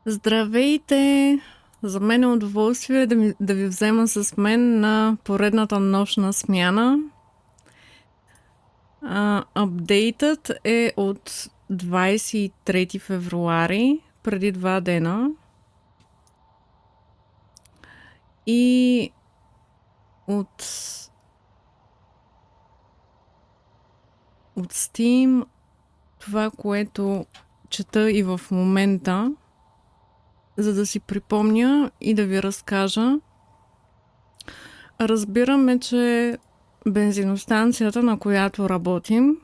Здравейте! За мен е удоволствие да ви взема с мен на поредната нощна смяна. Апдейтът е от 23 февруари, преди 2 дена. И от Steam, това, което чета и в момента, за да си припомня и да ви разкажа. Разбираме, че бензиностанцията, на която работим,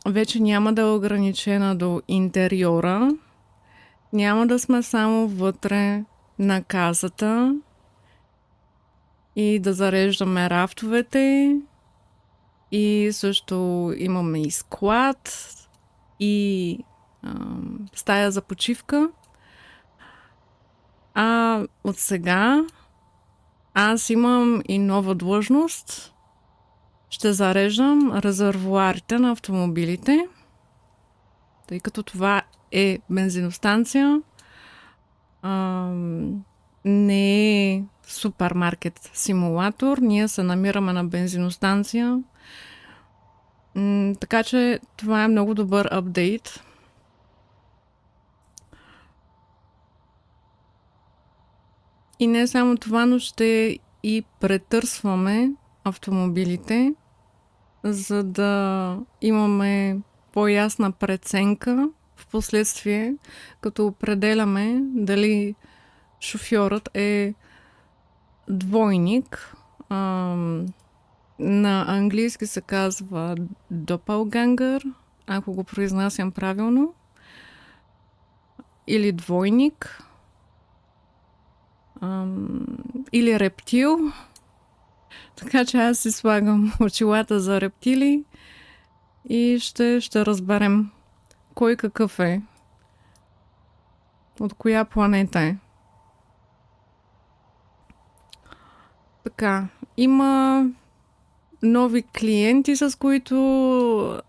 вече няма да е ограничена до интериора. Няма да сме само вътре на касата и да зареждаме рафтовете. И също имаме и склад, и стая за почивка. От сега аз имам и нова длъжност. Ще зареждам резервоарите на автомобилите, тъй като това е бензиностанция. Не е супермаркет симулатор. Ние се намираме на бензиностанция. Така че това е много добър апдейт. И не само това, но ще и претърсваме автомобилите, за да имаме по-ясна преценка в последствие, като определяме дали шофьорът е двойник. На английски се казва doppelganger, ако го произнасям правилно, или двойник, или рептил. Така че аз си слагам очилата за рептили и ще разберем кой какъв е, от коя планета е. Така, има нови клиенти, с които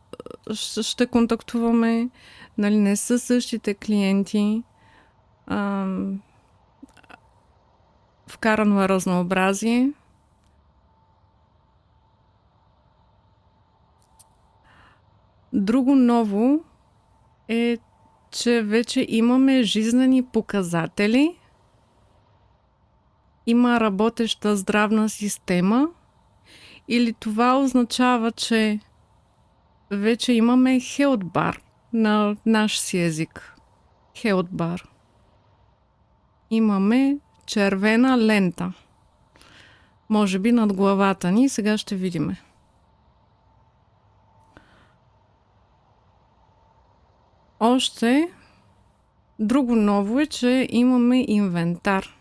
ще контактуваме. Нали, не са същите клиенти. Вкарано е разнообразие. Друго ново е, че вече имаме жизнени показатели. Има работеща здравна система. Или това означава, че вече имаме health bar на наш си език. Health bar. Имаме червена лента. Може би над главата ни. Сега ще видим. Още друго ново е, че имаме инвентар.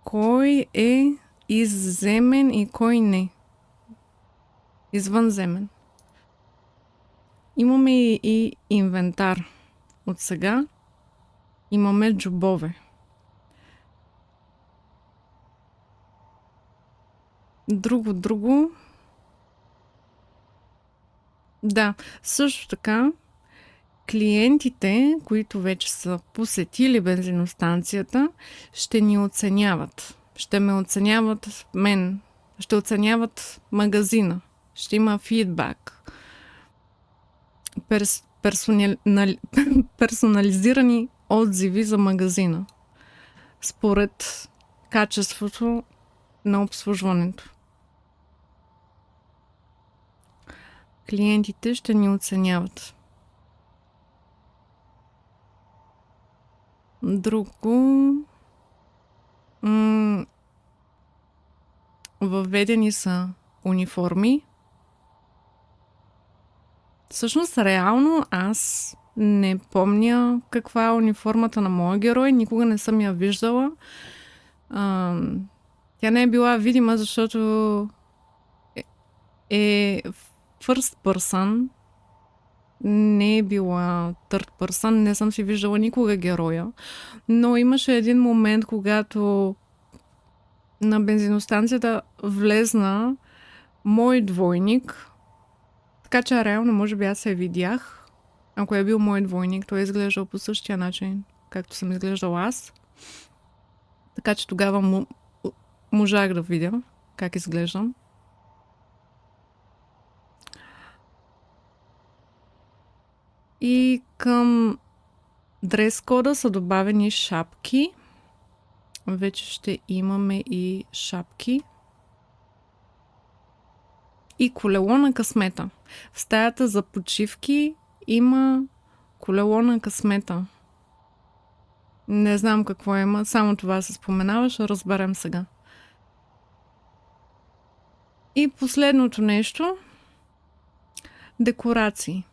Кой е изземен и кой не. Извънземен. Имаме и инвентар. От сега имаме джобове. Друго. Да, също така клиентите, които вече са посетили бензиностанцията, ще ни оценяват. Ще ме оценяват мен. Ще оценяват магазина. Ще има фидбак. Персонализирани отзиви за магазина. Според качеството на обслужването. Клиентите ще ни оценяват. Друго. Въведени са униформи. Всъщност, реално аз не помня каква е униформата на моя герой. Никога не съм я виждала. Тя не е била видима, защото е first person. Не е била third person. Не съм си виждала никога героя. Но имаше един момент, когато на бензиностанцията влезна мой двойник. Така че реално може би аз се видях. Ако е бил мой двойник, той е изглеждал по същия начин, както съм изглеждала аз. Така че тогава можах да видя как изглеждам. И към дрес-кода са добавени шапки. Вече ще имаме и шапки. И колело на късмета. В стаята за почивки има колело на късмета. Не знам какво има, само това се споменава, ще разберем сега. И последното нещо. Декорации.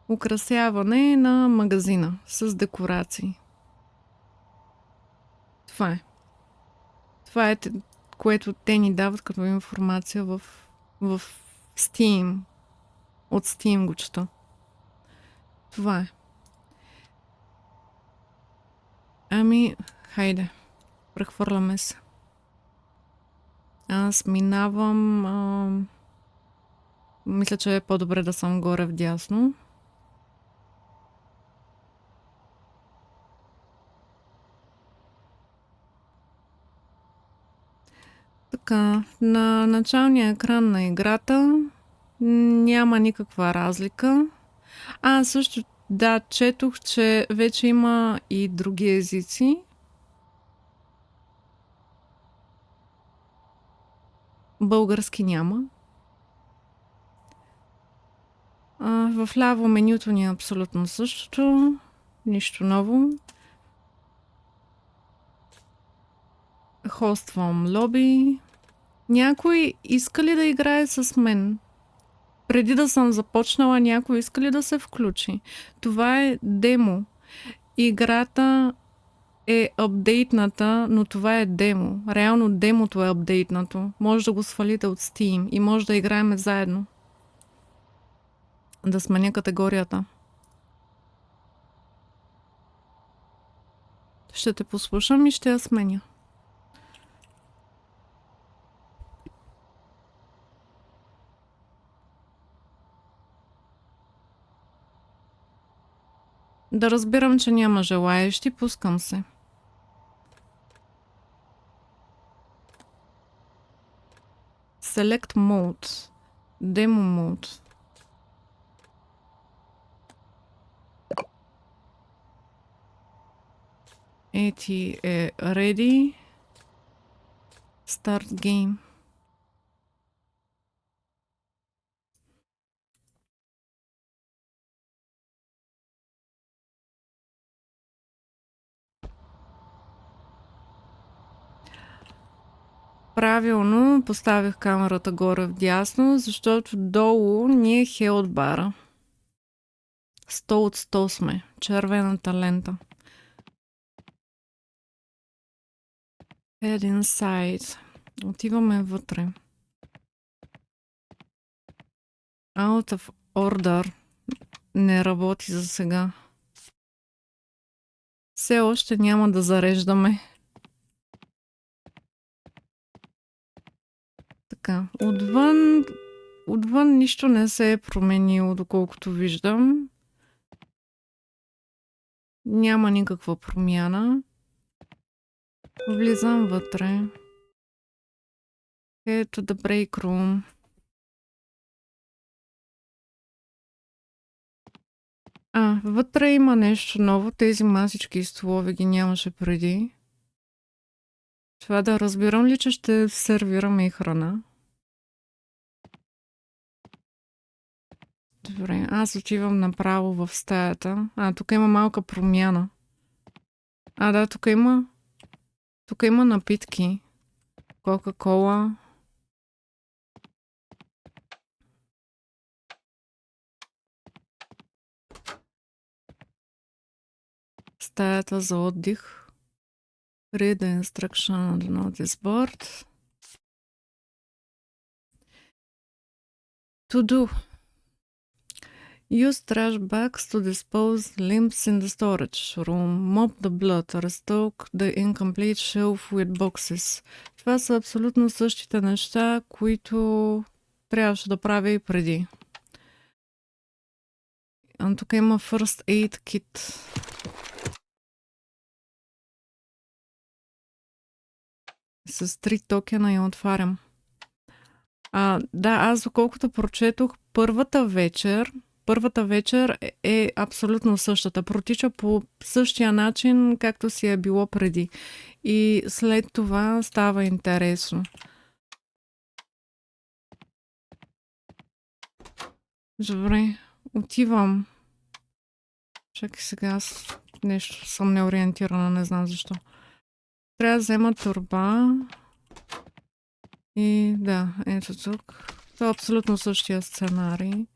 Украсяване на магазина с декорации. Това е. Това е, което те ни дават като информация в Steam. От Steam го чета. Това е. Ами, хайде. Прехвърляме се. Аз минавам... мисля, че е по-добре да съм горе вдясно. Така, на началния екран на играта няма никаква разлика. Също да, четох, че вече има и други езици. Български няма. В ляво менюто ни е абсолютно същото. Нищо ново. Хоствам лоби. Някой иска ли да играе с мен? Преди да съм започнала, някой иска ли да се включи? Това е демо. Играта е апдейтната, но това е демо. Реално демото е апдейтнато. Може да го свалите от Steam и може да играем заедно. Да сменя категорията. Ще те послушам и ще я сменя. Да разбирам, че няма желаещи, пускам се. Select Mode. Demo Mode. Ети е ready. Start game. Правилно поставих камерата горе вдясно, защото долу ни е хелдбара. 100 от 100 сме. Червената лента. Head inside. Отиваме вътре. Out of order. Не работи за сега. Все още няма да зареждаме. Така, отвън нищо не се е променило, доколкото виждам. Няма никаква промяна. Влизам вътре. Head to the break room. Вътре има нещо ново. Тези масички и столове ги нямаше преди. Това да разбирам ли, че ще сервираме и храна? Добре, аз отивам направо в стаята. Тук има малка промяна. Да, тук има напитки. Кока-кола. Стаята за отдих. Read the instruction on the notice board. To do. Use trash bags to dispose limbs in the storage room. Mop the blood. Restock the incomplete shelf with boxes. Това са абсолютно същите неща, които трябваше да правя и преди. Тук има First Aid Kit. С 3 токена я отварям. Да, аз доколкото прочетох, първата вечер е абсолютно същата. Протича по същия начин, както си е било преди. И след това става интересно. Добре, отивам. Чакай сега, аз нещо съм неориентирана, не знам защо. Трябва да взема торба. И да, ето тук. Това е абсолютно същия сценарий.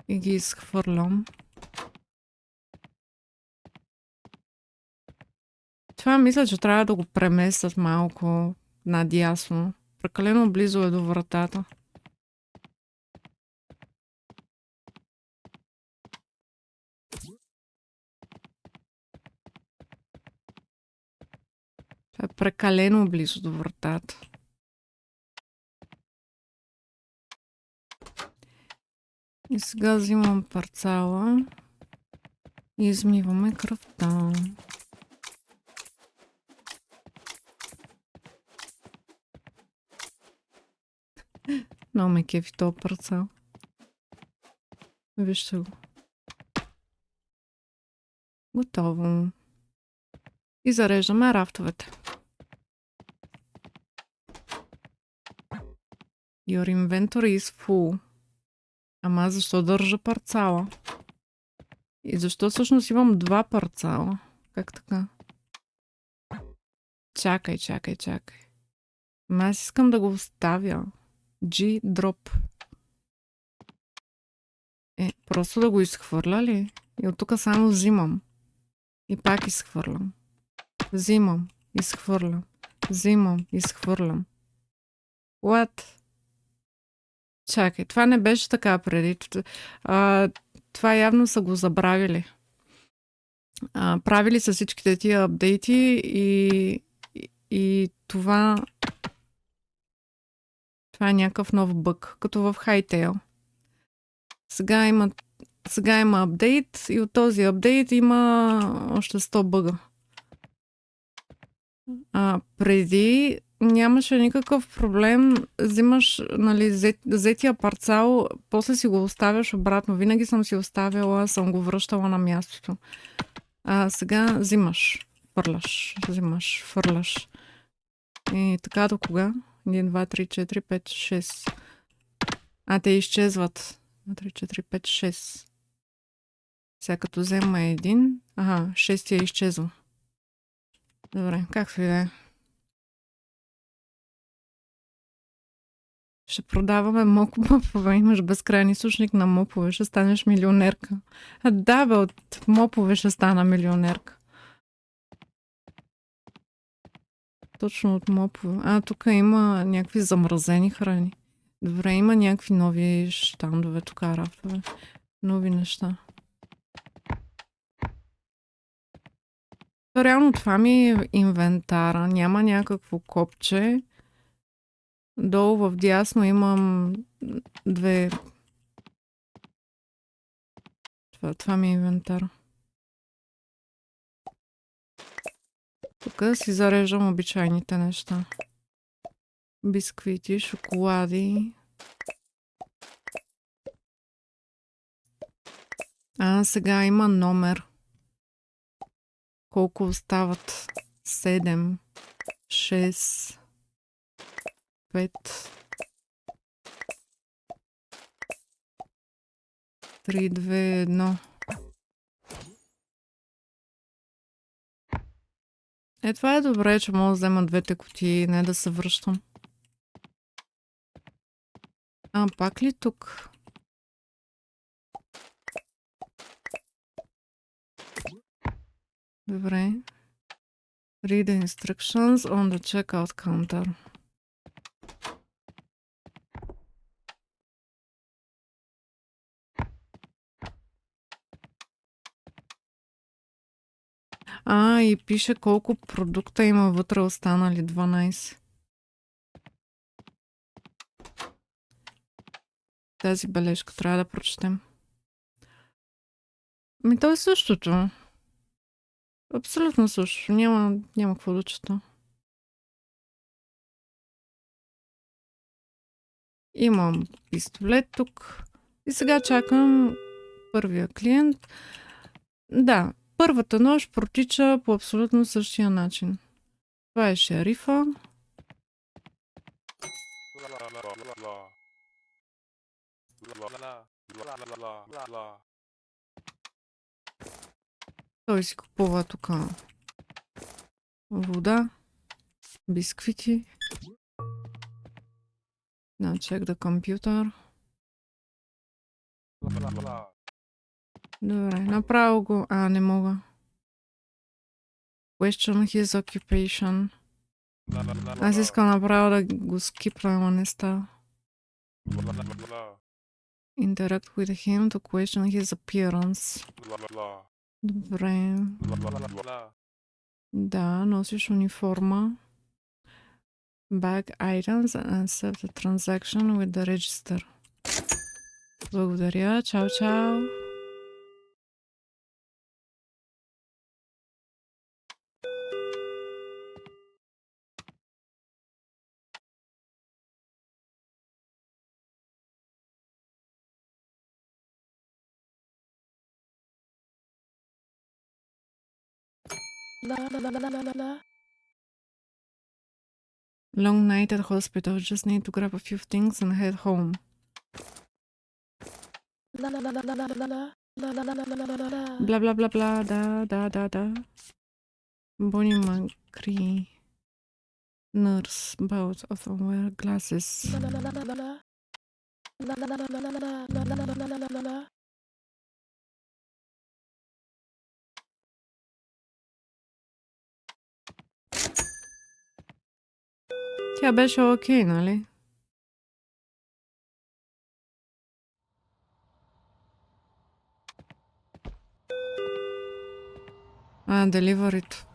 И ги изхвърлям. Това мисля, че трябва да го преместят малко надясно. Прекалено близо е до вратата. Това е прекалено близо до вратата. И сега взимам парцала и измиваме кръвта. Много ме кефи този парцал. Вижте го. Готово. И зареждаме рафтовете. Your inventory is full. Ама защо държа парцала? И защо всъщност имам 2 парцала? Как така? Чакай. Ама аз искам да го оставя. G-drop. Просто да го изхвърля ли? И от тук само взимам. И пак изхвърлям. Взимам, изхвърлям. Взимам, изхвърлям. What? Чакай, това не беше така преди. Това явно са го забравили. Правили са всичките тия апдейти и това е някакъв нов бъг, като в Hytale. Сега има апдейт и от този апдейт има още 100 бъга. Преди нямаше никакъв проблем. Взимаш, нали, взетия парцал, после си го оставяш обратно. Винаги съм си оставяла, съм го връщала на мястото. Сега взимаш, фърляш, взимаш, фърляш. И така до кога? 1, 2, 3, 4, 5, 6. Те изчезват. 2, 3, 4, 5, 6. Сега като взема един... 6 изчезва. Добре, както и да е. Ще продаваме мопове. Имаш безкрайен източник на мопове. Ще станеш милионерка. Да, бе, от мопове ще стана милионерка. Точно от мопове. Тук има някакви замразени храни. Добре, има някакви нови щандове, тук рафтове. Нови неща. Реално това ми е инвентара. Няма някакво копче. Долу в дясно имам 2... Това ми е инвентар. Тук си зареждам обичайните неща. Бисквити, шоколади. Сега има номер. Колко остават? 7, 6, 5, 3, 2, 1. Това е добре, че мога да взема 2 кутии, не да се връщам. Пак ли тук? Добре. Read the instructions on the checkout counter. И пише колко продукта има вътре останали. 12. Тази бележка трябва да прочетем. То е същото. Абсолютно също. Няма какво да чета. Имам пистолет тук. И сега чакам първия клиент. Да, първата нощ протича по абсолютно същия начин. Това е шерифа. Той си купува тук вода, бисквити. Check the computer. Добре, направо го... не мога. Question his occupation. Аз искам направо да го скипна, ама не става. Interact with him to question his appearance. Добре. Да, носиш униформа. Bag items and accept the transaction with the register. Благодаря. Чао, чао. Long night at hospital. Just need to grab a few things and head home. Бла бла бла бла, да. Bonnie McCree. Nurse, both of them wear glasses. Тя беше окей, нали? Деливарито.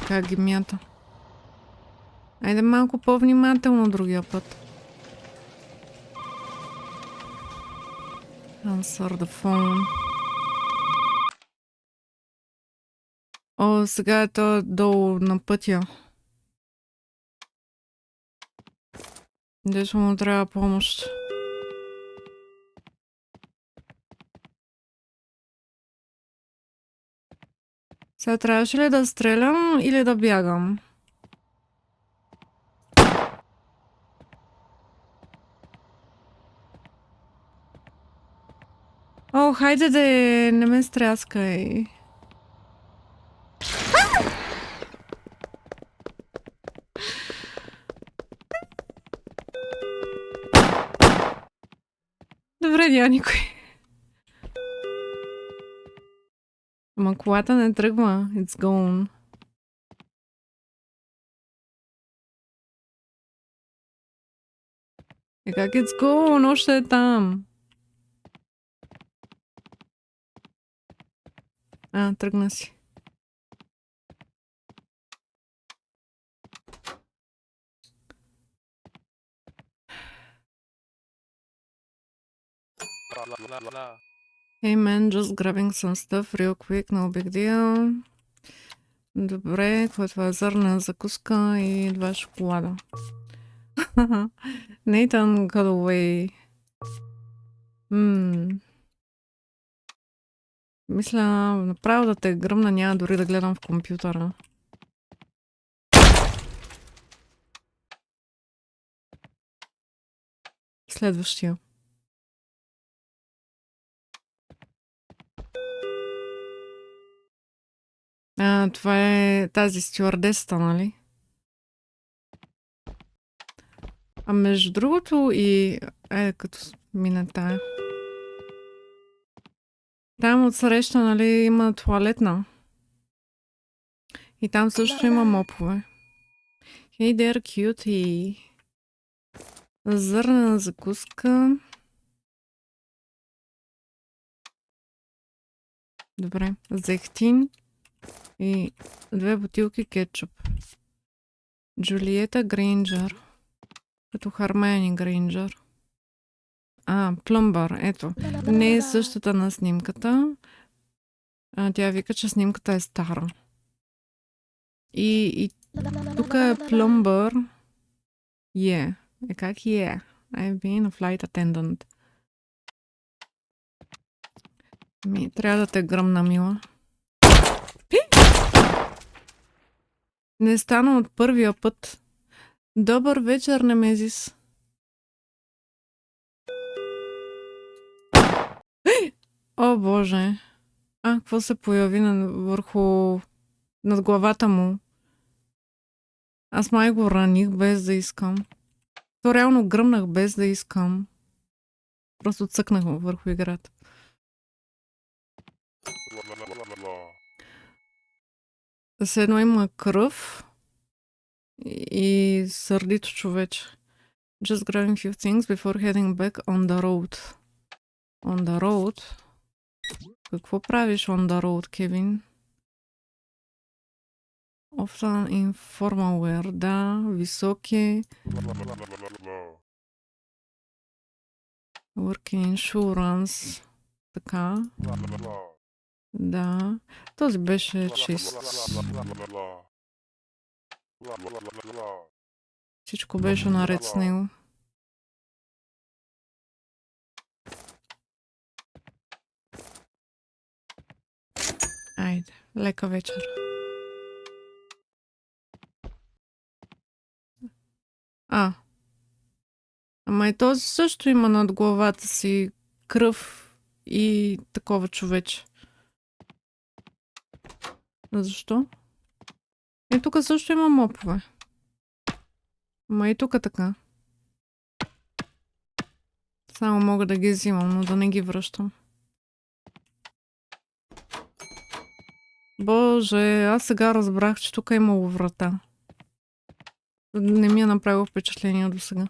Как ги мята. Айде малко по-внимателно другия път. Answer the phone. Сега е то долу на пътя. Дето му трябва помощ. Сега трябваше ли да стрелям или да бягам? Хайде не ме стряскай. Добре, няма никой. Ама колата не тръгва. It's gone. Как it's gone? Още е там. Тръгна си. Hey man, just grabbing some stuff real quick, no big deal. Добре, какво е това? Зърна закуска и 2 шоколада. Nathan got away. Мисля, направо да те гръмна, няма дори да гледам в компютъра. Следващия. Това е тази стюардесата, нали? Между другото и... като мина тая. Там отсреща, нали, има туалетна. И там също има мопове. Hey there, cutie. Зърнена закуска. Добре. Зехтин и 2 бутилки кетчуп. Джулиета Грейнджър. Като Хармайони Грейнджър. Плъмбър, ето. Не е същата на снимката. Тя вика, че снимката е стара. И тук е плъмбър. Как I've been a flight attendant. Трябва да те гръмна, мила. Не стана от първия път. Добър вечер, Немезис. О, боже. Какво се появи над главата му? Аз май го раних без да искам. То реално гръмнах без да искам. Просто цъкнах върху играта. Седно има кръв и сърдито човече. Just grabbing few things before heading back on the road. On the road? Какво правиш on the road, Кевин? Often informal wear, да, високи. Working insurance. Така. Да. Този беше чист. Всичко беше наред с него. Айде, лека вечер. Ама и този също има над главата си кръв и такова човече. Защо? Тук също има мопове. Ама и тук така. Само мога да ги взимам, но да не ги връщам. Боже, аз сега разбрах, че тук е имало врата. Не ми е направило впечатление до сега.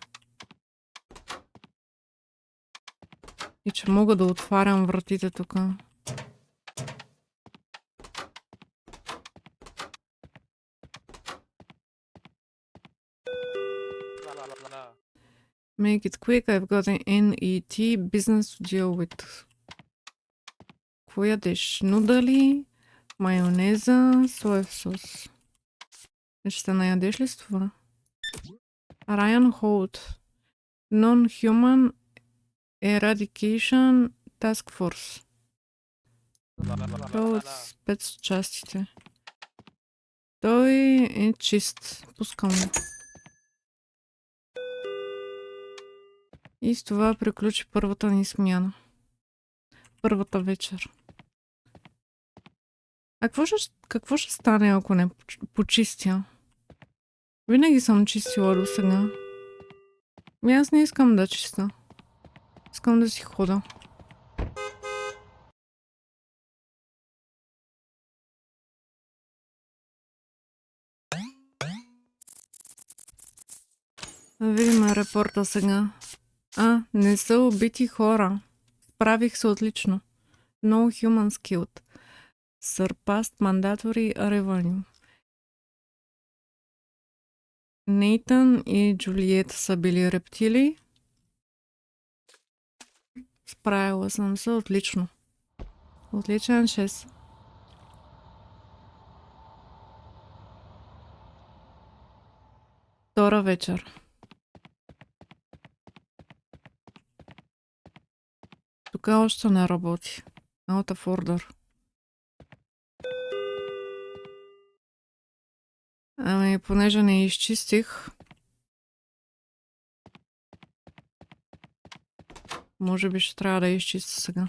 И че мога да отварям вратите тук. Make it quick, I've got an NET business to deal with. Какво ядеш? Нудали, майонеза, соев сос. Ще наядеш ли с това? Ryan Holt. Non-Human Eradication Task Force. Това от спецчастите. Той е чист. Пускам го. И с това приключи първата ни смяна. Първата вечер. Какво ще стане, ако не почистя? Винаги съм чистила до сега. Аз не искам да чиста. Искам да си хода. Да видим репорта сега. Не са убити хора. Справих се отлично. No humans killed. Surpassed mandatory revenue. Нейтън и Джулиета са били рептили. Справила съм се отлично. Отличен 6. Втора вечер. Тук още не работи. Out of order. Ами, понеже не изчистих, може би ще трябва да изчистя сега.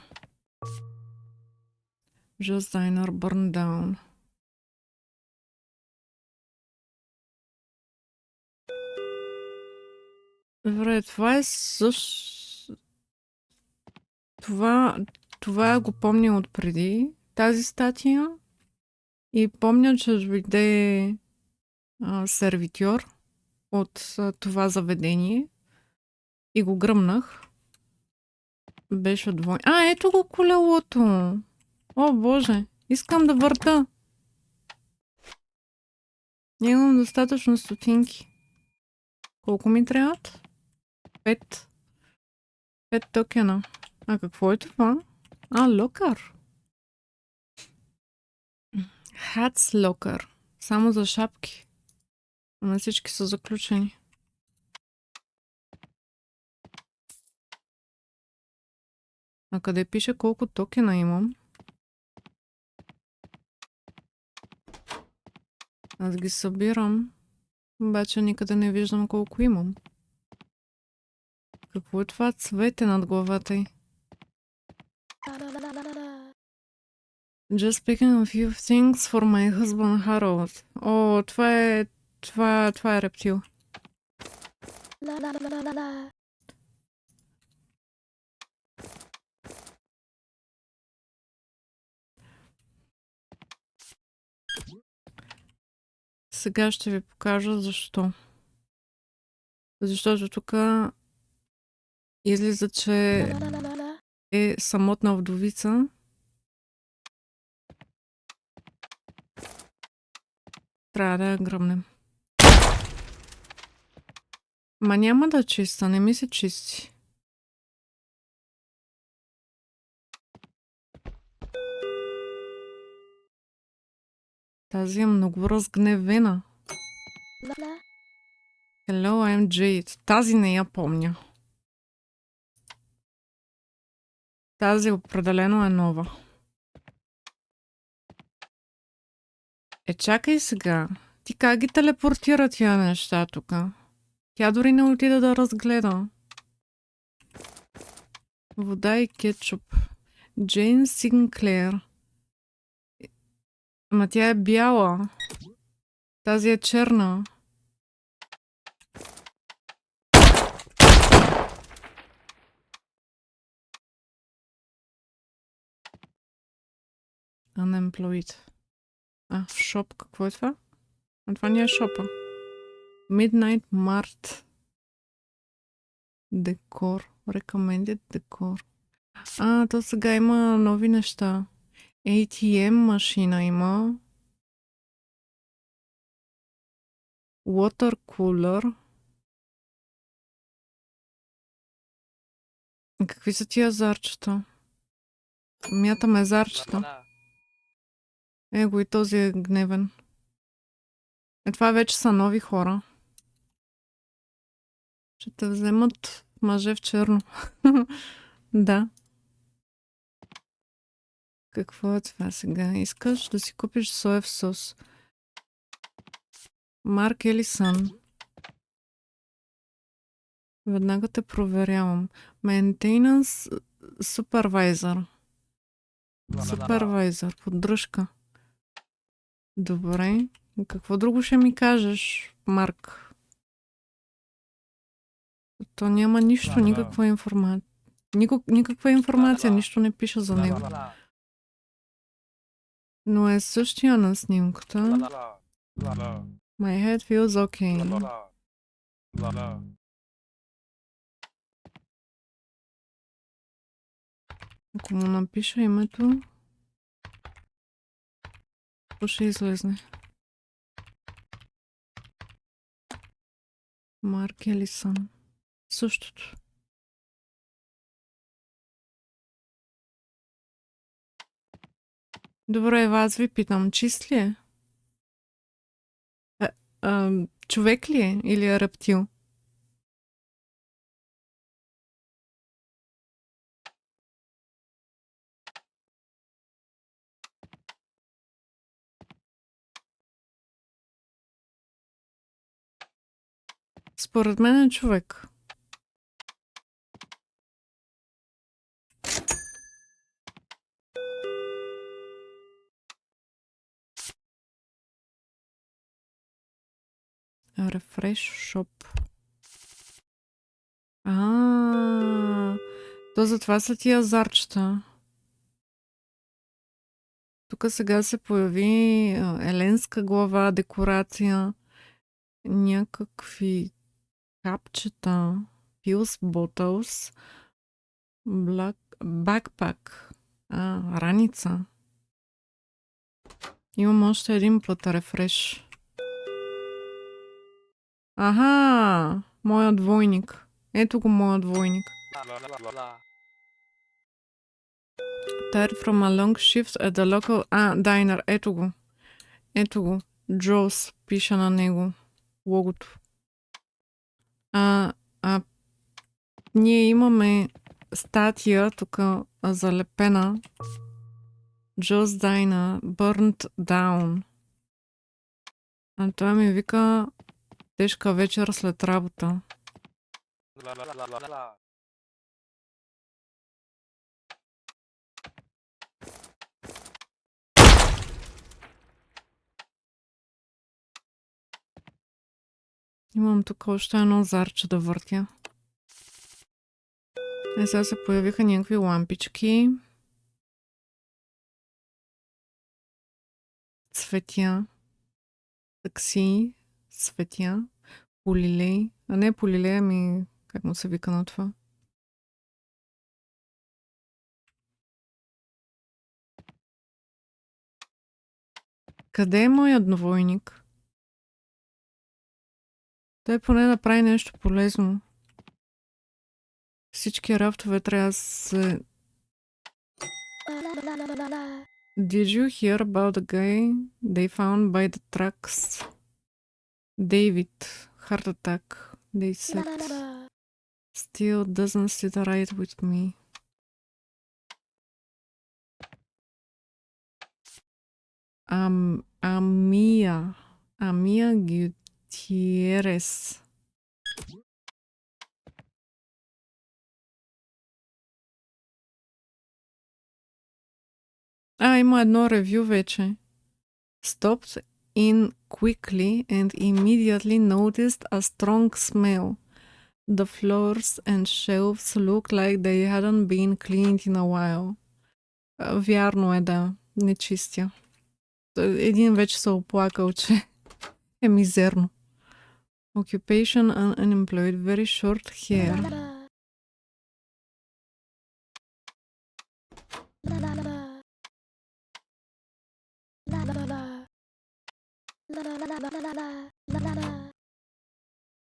Just Diner Burn Down. Добре, това е това го помня отпреди, тази статия. И помня, че дойде сервитьор от това заведение и го гръмнах. Беше двойно. Ето го колелото! О, боже! Искам да върта! Нямам достатъчно стотинки. Колко ми трябват? 5. 5 токена. А какво е това? Локър. Hats локър. Само за шапки. Ама всички са заключени. А къде пише колко токена имам? Аз ги събирам. Обаче никъде не виждам колко имам. Какво е това цвете над главата й? Just picking a few things for my husband Harold. О, това е рептил. Сега ще ви покажа защо. Защото тук излиза, че е самотна вдовица. Трябва да я гръмнем. Ма няма да чиста, не ми се чисти. Тази е много разгневена. Hello, I'm Jade. Тази не я помня. Тази определено е нова. Чакай сега. Ти как ги телепортира тия неща тук? Тя дори не отида да разгледа. Вода и кетчуп. Джейн Синклер. Ама тя е бяла. Тази е черна. Unemployed. Шоп. Какво е това? Това не е шопа. Midnight Mart. Декор. Recommended декор. То сега има нови неща. ATM машина има. Water cooler. Какви са тия зарчета? Мятаме зарчета. Его и този е гневен. Това вече са нови хора. Ще те вземат мъже в черно. Да. Какво е това сега? Искаш да си купиш соев сос. Марк Елисън. Веднага те проверявам. Maintenance Supervisor. Супервайзър. Поддръжка. Добре. Какво друго ще ми кажеш, Марк? То няма нищо, никаква информация. Никаква информация, нищо не пише за него. Но е същия на снимката. My head feels okay. Ако му напиша името, то ще излезне. Марк Елисън. Същото. Добре, аз ви питам, чист ли е? Човек ли е или е рептил? Според мен е човек. Refresh Shop. То затова са тия зарчета. Тук сега се появи еленска глава, декорация, някакви капчета, Pills Bottles, backpack, раница. Имам още един път рефреш. Аха! Моят двойник. Ето го моят двойник. Tired from a long shift at the local... diner. Ето го. Ето го. Джоус пише на него. Логото. Ние имаме статия тук залепена. Joe's Diner Burnt Down. А той ми вика тежка вечер след работа. Имам тук още едно зарче да въртя. И сега се появиха някакви лампички. Цветя. Такси. Цветя. Полилей. А не полилей, ами как му се вика на това? Къде е моят двойник? Той поне да прави нещо полезно. Всички рафтове трябва да се... Did you hear about the guy they found by the tracks? David, heart attack, they said. Still doesn't sit right with me. Amia Gutierrez. Има едно ревю вече. Stopped in quickly and immediately noticed a strong smell. The floors and shelves look like they hadn't been cleaned in a while. Вярно е, да. Не чистя. Един вече се оплакал, че е мизерно. Occupation unemployed, very short hair.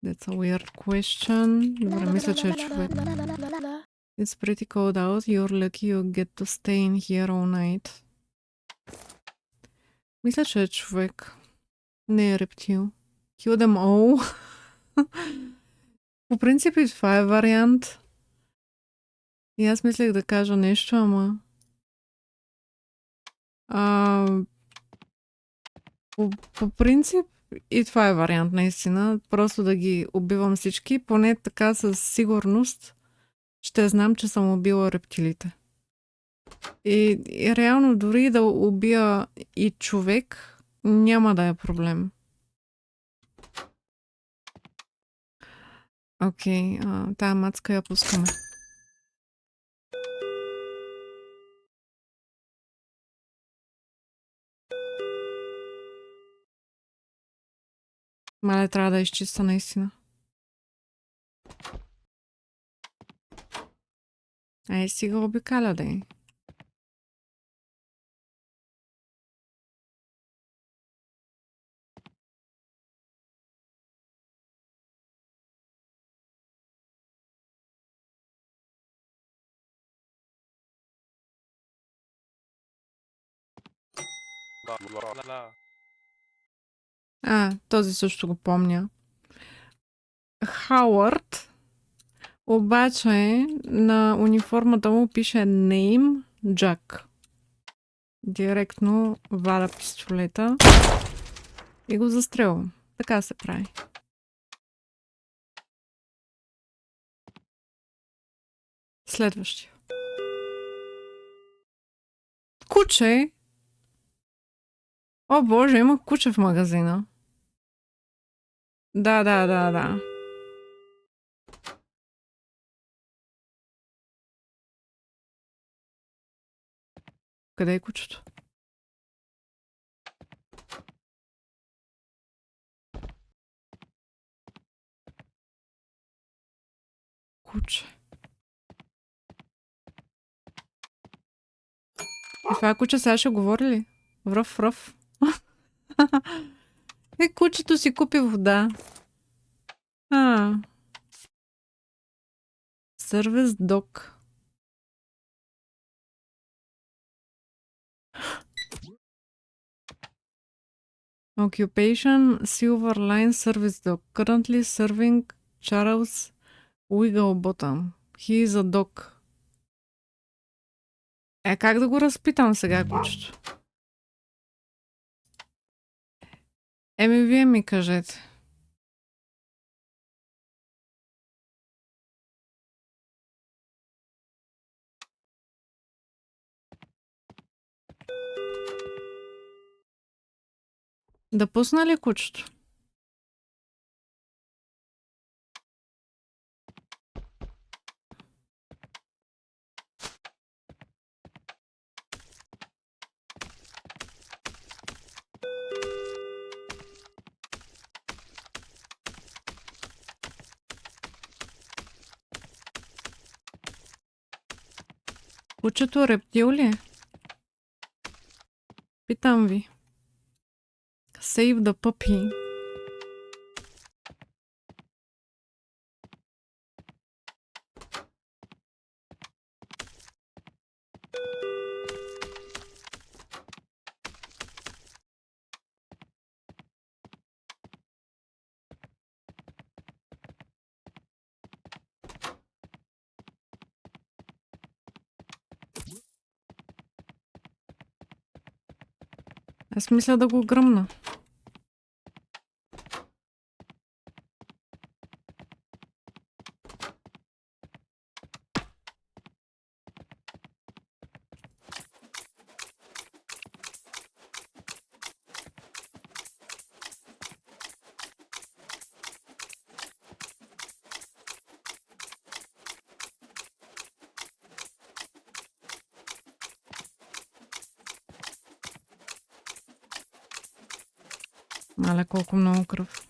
That's a weird question. Добре, мисля, че е човек. It's pretty cold out. You're lucky you get to stay in here all night. Мисля, че е човек. Не е рептил. Kill them all. По принцип и това е вариант. И аз мислех да кажа нещо, ама... По принцип и това е вариант, наистина. Просто да ги убивам всички. Поне така със сигурност ще знам, че съм убила рептилите. И реално дори да убия и човек, няма да е проблем. Окей, тая мацка я пускаме. Мале, трябва да изчиста наистина. Ай, сега обикаля да е. Този също го помня. Хауърд, обаче на униформата му пише Name Jack. Директно валя пистолета и го застрелвам. Така се прави. Следващия. Куче! О боже, има куче в магазина. Да. Къде е кучето? Куче. И това куче сега ще говори ли? Връв. Кучето си купи вода. Сервис док. Occupation Silver Line Service Dog. Currently serving Charles Wigglebottom. He is a dog. Как да го разпитам сега кучето? Вие ми кажете. Да пусна ли кучето? Кучето рептил ли е? Питам ви. Save the puppy. Аз мисля да го гръмна. Мале, колко много кръв.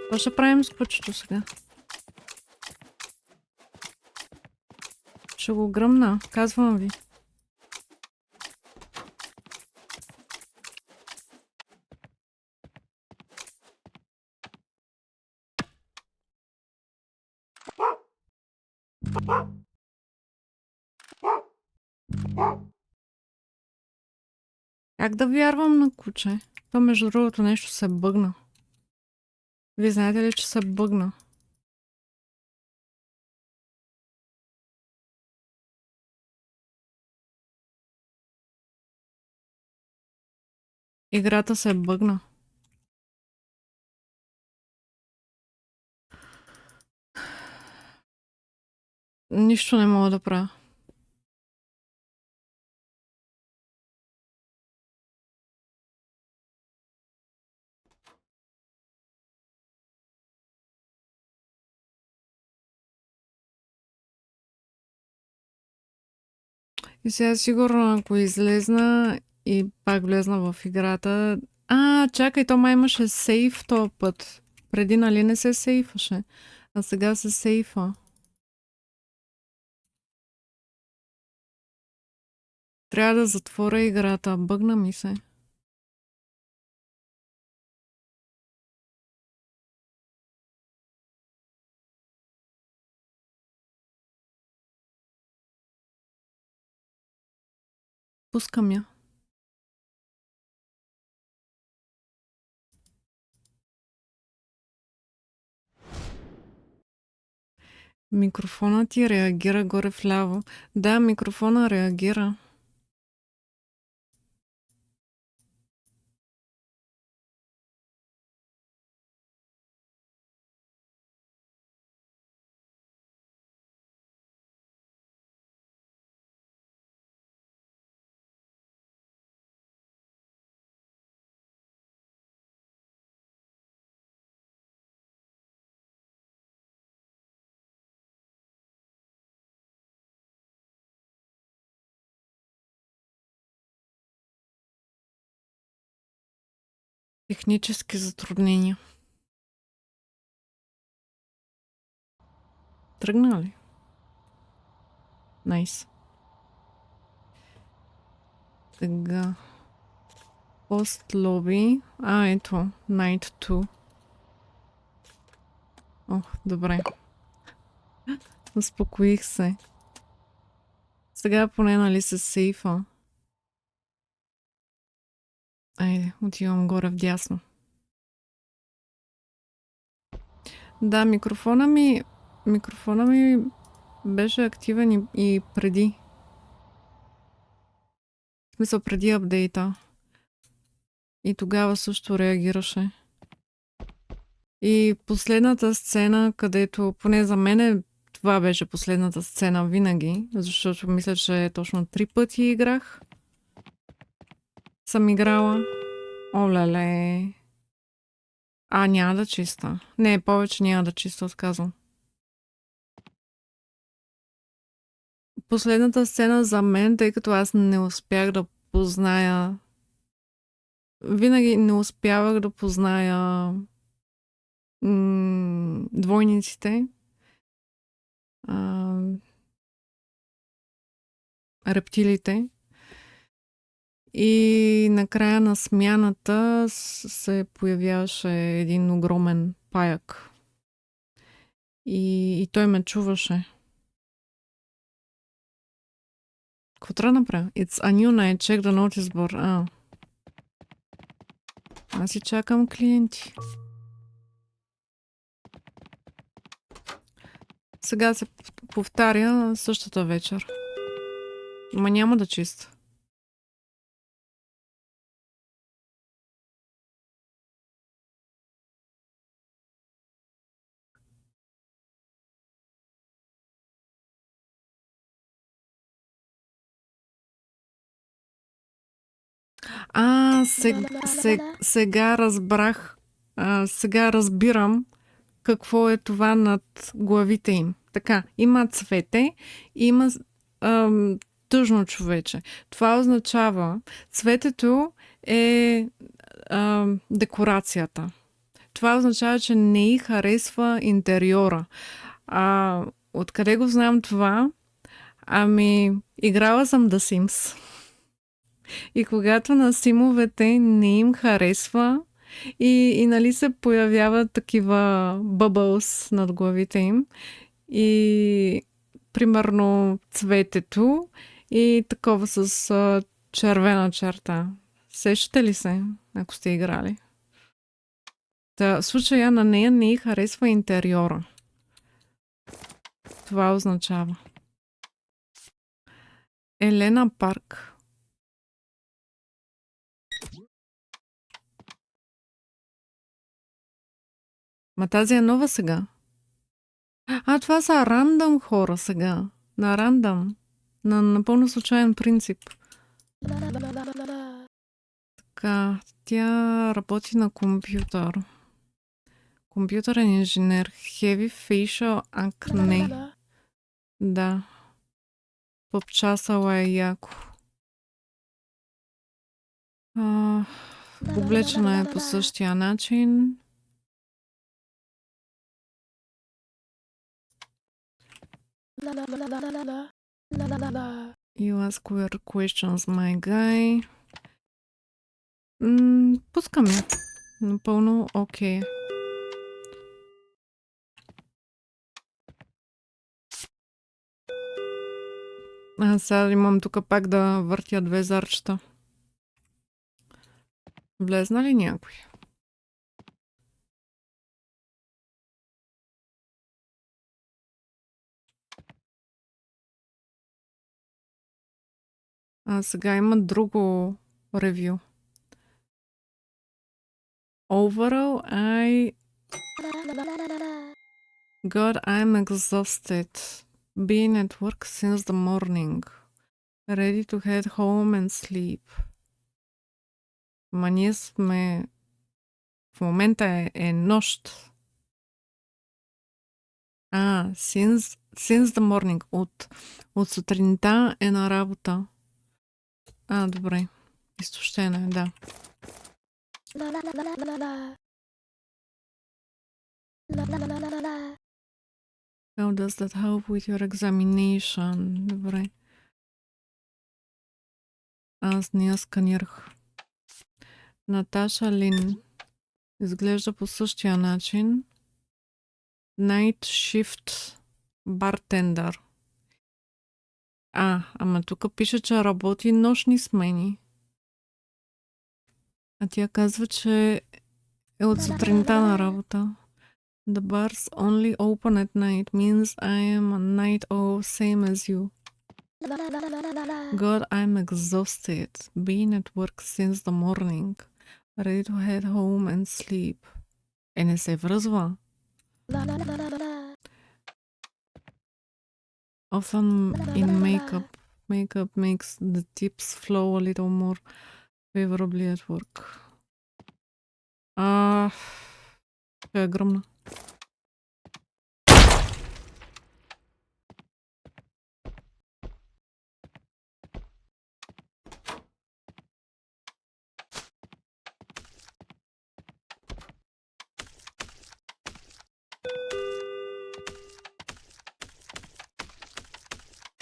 Какво ще правим с кучето сега? Ще го гръмна, казвам ви. Как да вярвам на куче? То между другото нещо се бъгна. Вие знаете ли, че се бъгна? Играта се бъгна. Нищо не мога да правя. И сега сигурно, ако излезна и пак влезна в играта... Чакай, то май имаше сейф този път. Преди, нали, не се сейфаше. А сега се сейфа. Трябва да затворя играта. Бъгна ми се. Пускам я. Микрофонът ти реагира горе вляво. Да, микрофона реагира. Технически затруднения. Тръгна ли? Найс. Сега. Пост лоби. Ето. Night 2. Ох, добре. Успокоих се. Сега поне нали се сейфа. Айде, отивам горе вдясно. Да, микрофона ми беше активен и преди. В смисъл преди апдейта. И тогава също реагираше. И последната сцена, където поне за мен това беше последната сцена винаги, защото мисля, че точно 3 пъти играх. Съм играла. Олеле. Няма да чиста. Не, повече няма да чиста, отказвам. Последната сцена за мен, тъй като аз не успях да позная... Винаги не успявах да позная двойниците. Рептилите. И накрая на смяната се появяваше един огромен паяк. И той ме чуваше. Какво трябва да направя? It's a new night. Check the notice board. Аз си чакам клиенти. Сега се повтаря същата вечер. Ма няма да чиста. Сега разбрах. Сега разбирам какво е това над главите им. Така, има цвете, има тъжно човече. Това означава, цветето е декорацията. Това означава, че не й харесва интериора. Откъде го знам това? Играла съм The Sims. И когато на симовете не им харесва и нали се появяват такива бъбълс над главите им и примерно цветето и такова с червена черта. Сещате ли се, ако сте играли? В случая на нея не й харесва интериора. Това означава. Елена Парк. Ма тази е нова сега. Това са рандъм хора сега. На рандъм. На напълно случайен принцип. Така, тя работи на компютър. Компютърен инженер. Heavy facial acne. Да. Попчасала е яко. Облечена е по същия начин. You ask weird questions, my guy. Пускаме. Напълно окей. Сега имам тук пак да въртя 2 зарчета. Влезна ли някой? Сега има друго ревю. Overall, God, I'm exhausted. Being at work since the morning. Ready to head home and sleep. Ма ние сме... В момента е нощ. Since the morning. От сутринта е на работа. Добре. Изтощена е, да. How does that help with your examination? Добре. Аз не я сканирах. Наташа Лин. Изглежда по същия начин. Night Shift Bartender. Ама тук пише, че работи нощни смени. А тя казва, че е от сутринта на работа. The bars only open at night means I am a night owl same as you. God, I'm exhausted. Being at work since the morning. Ready to head home and sleep. Не се връзва. Often in makeup. Makeup makes the tips flow a little more favorably at work. Е гръмна.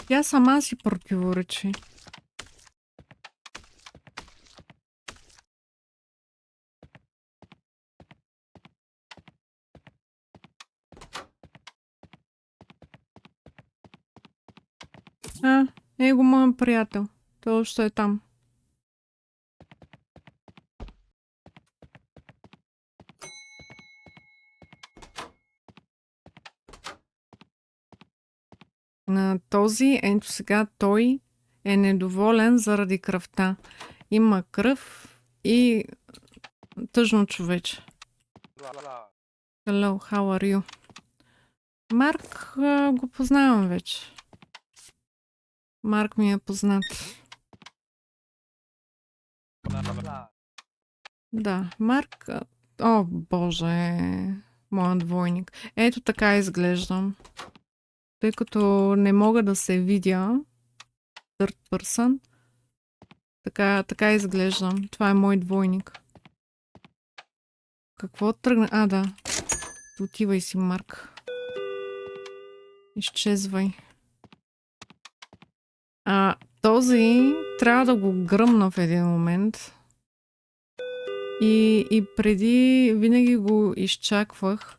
Тя сама си противоречи. Его моят приятел. Той още е там. Този, ето сега, той е недоволен заради кръвта. Има кръв и тъжно човече. Hello, how are you? Марк го познавам вече. Марк ми е познат. Да, Марк... О, боже, моят двойник. Ето така изглеждам. Тъй като не мога да се видя third person, така изглеждам. Това е мой двойник. Какво тръгна? Да. Отивай си, Марк. Изчезвай. Този трябва да го гръмна в един момент. И преди винаги го изчаквах.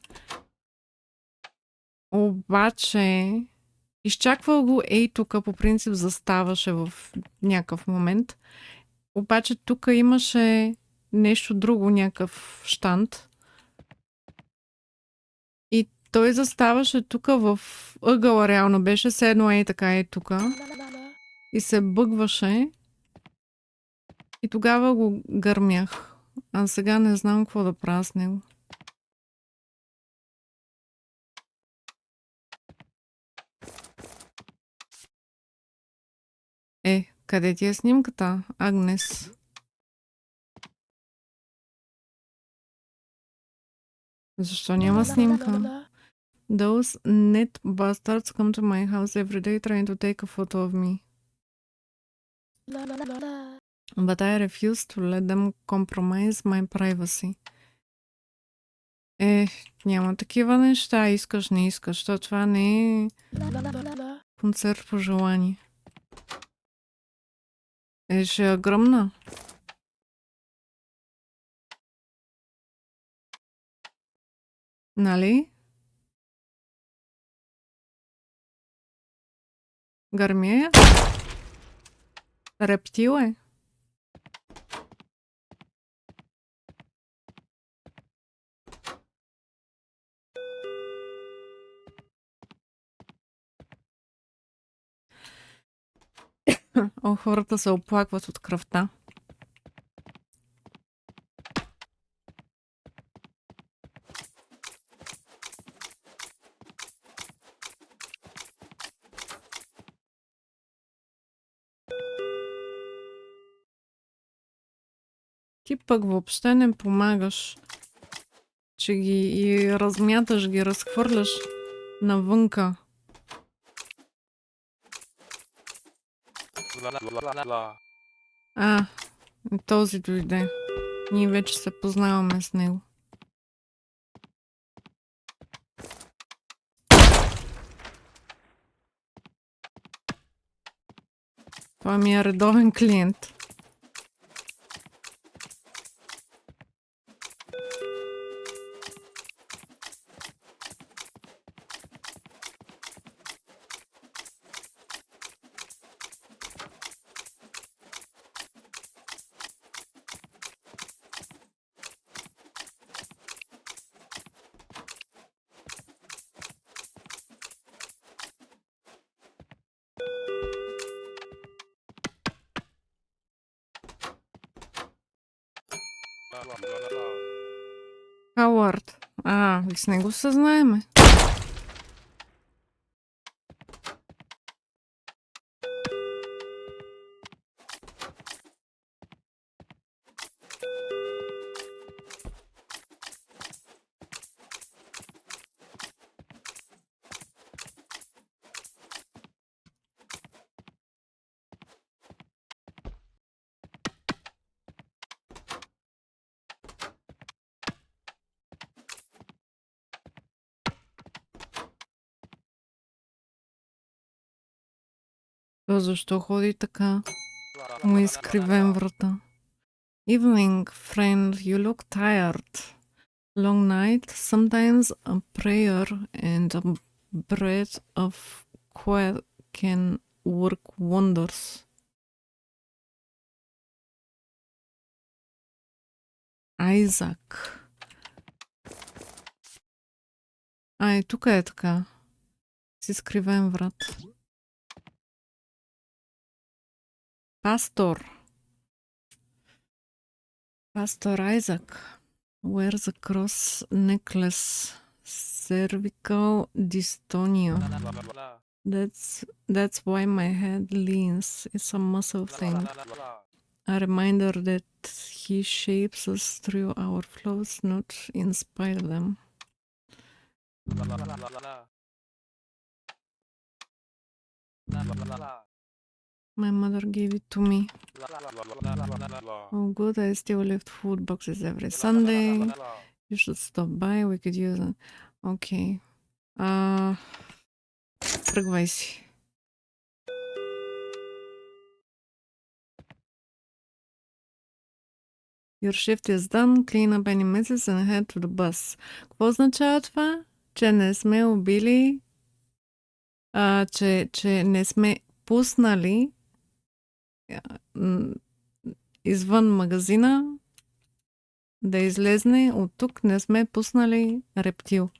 Обаче изчаквах го тук, по принцип заставаше в някакъв момент. Обаче тук имаше нещо друго, някакъв щанд. И той заставаше тук в ъгъла, реално беше все едно така тук. И се бъгваше. И тогава го гърмях. А сега не знам какво да правя с него. Къде ти е снимката, Агнес? Защо няма снимка? Those net bastards come to my house every day trying to take a photo of me. But I refuse to let them compromise my privacy. Няма такива неща. Искаш, не искаш. Защото това не е концерт по желание. Ще я гръмна. Нали? Гърмия? Рептил е. Хората се оплакват от кръвта. Ти пък въобще не помагаш, че ги размяташ, ги разхвърляш навънка. Този дойде. Ние вече се познаваме с него. Това ми е редовен клиент. Хауърд. И с него се знаеме. То защо ходи така? Му е изкривен врата. Evening, friend, you look tired. Long night, sometimes a prayer and a breath of quiet can work wonders. Айзак. И тук е така. С изкривен врат. Пастор. Pastor Isaac wears a cross necklace, cervical dystonia. That's why my head leans. It's a muscle thing. A reminder that he shapes us through our flaws, not in spite of them. My mother gave it to me. Oh good, I still left food boxes every Sunday. You should stop by, we could use it. Okay. Тръгвай си. Your shift is done, clean up any messes and head to the bus. Какво означава това? Че не сме убили, че не сме пуснали извън магазина да излезне от тук, не сме пуснали рептил.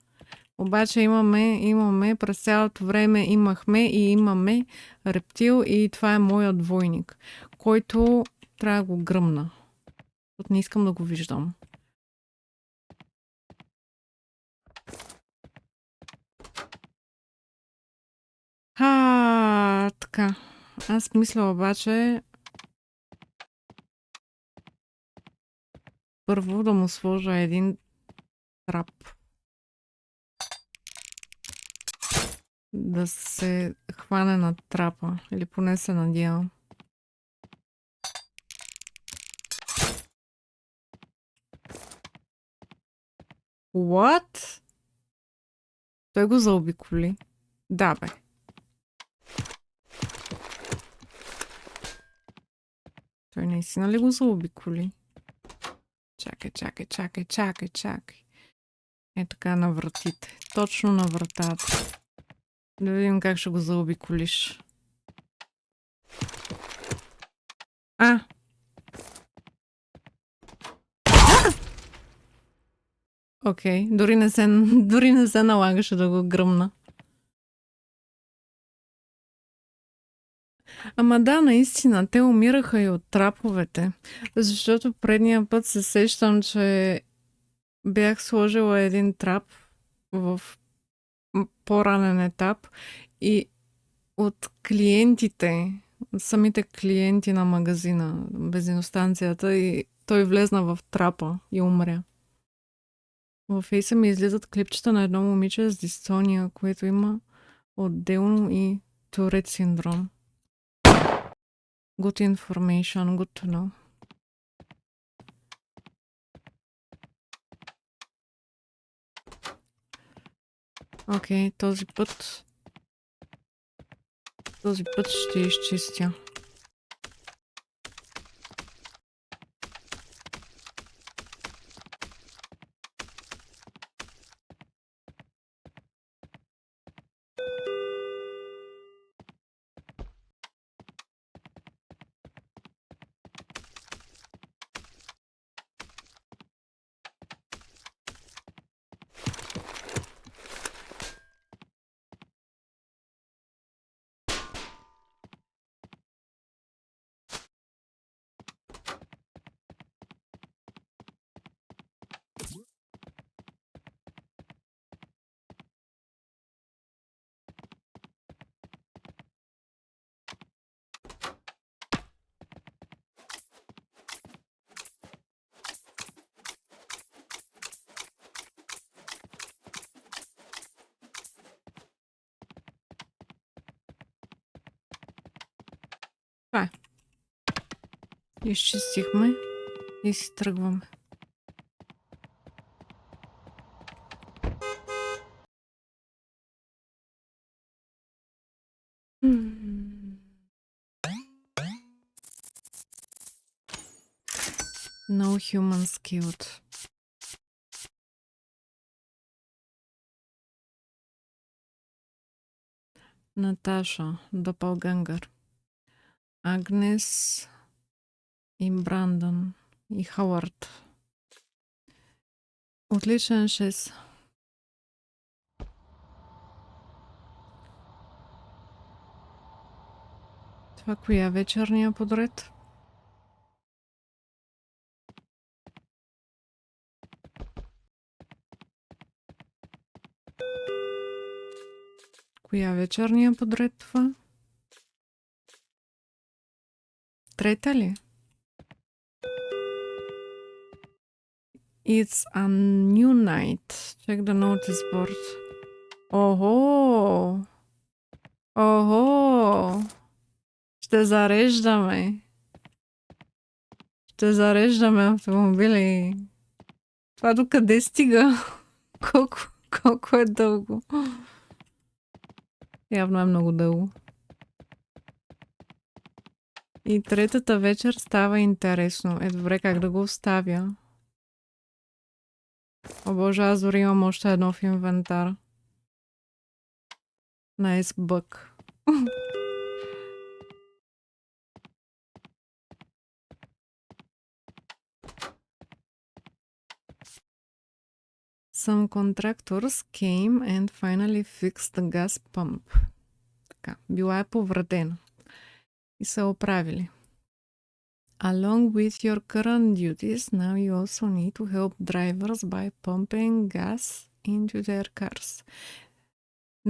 Обаче имаме през цялото време имахме и имаме рептил и това е моят двойник, който трябва да го гръмна. Не искам да го виждам. Така. Аз мисля обаче първо да му сложа един трап. Да се хване на трапа. Или поне се надявам. What? Той го заобиколи. Да, бе. Той наистина ли го заобиколи? Чакай. Е така на вратите. Точно на вратата. Да видим как ще го заобиколиш. Окей, дори не се налагаше да го гръмна. Ама да, наистина, те умираха и от траповете. Защото предния път се сещам, че бях сложила един трап в по-ранен етап и от клиентите, самите клиенти на магазина, бензиностанцията, и той влезна в трапа и умря. Във фейса ми излизат клипчета на едно момиче с дистония, което има отделно и Турет синдром. Good information, good to know. Окей, този път ще изчистя. Това е. Изчистихме и си тръгваме. No human skilled. Наташа, Допългангър, Агнес и Брандън и Хауърд. Отличен 6. Това коя вечерния подред? Коя вечерния подред това? Трета ли? It's a new night. Check the notice board. Охо! Охо! Ще зареждаме. Ще зареждаме автомобили. Това докъде стига? Колко е дълго? Явно е много дълго. И третата вечер става интересно. Е, добре, как да го оставя? О боже, аз дори имам още едно в инвентар. Nice bug. Some contractors came and finally fixed the gas pump. Така, била е повредена. И са оправили. Along with your current duties, now you also need to help drivers by pumping gas into their cars.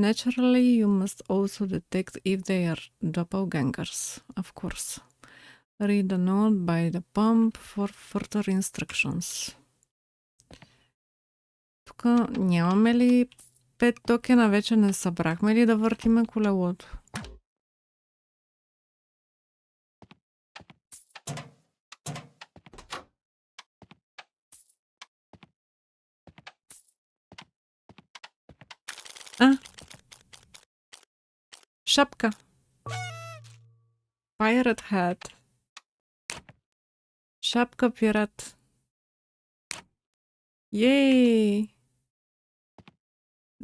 Naturally, you must also detect if they are doppelgangers, of course. Read the note by the pump for further instructions. Тук нямаме ли 5 токена? Вече не събрахме ли да въртиме колелото? Шапка. Pirate hat. Шапка пират. Ей!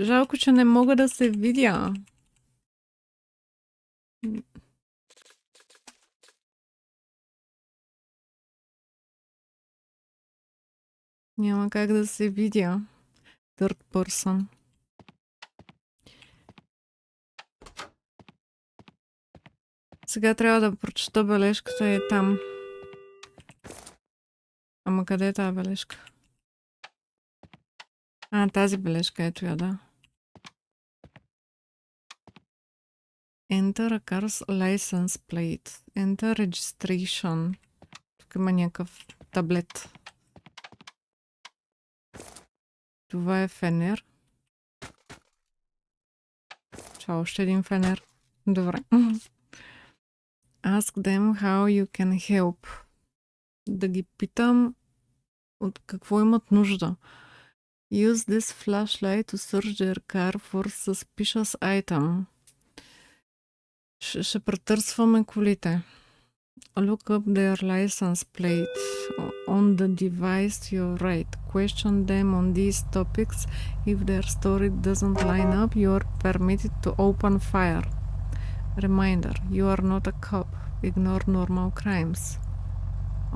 Жалко, че не мога да се видя. Няма как да се видя. Third person. Сега трябва да прочета бележката е там. Ама къде е тази бележка? Тази бележка, ето я, да. Enter a car's license plate. Enter registration. Тук има някакъв таблет. Това е фенер. Чао, още един фенер. Добре. Ask them how you can help. Да ги питам от какво имат нужда. Use this flashlight to search their car for suspicious item. Ще претърсваме колите. Look up their license plate on the device to your right. Question them on these topics. If their story doesn't line up, you are permitted to open fire. Reminder, you are not a cop. Ignore normal crimes.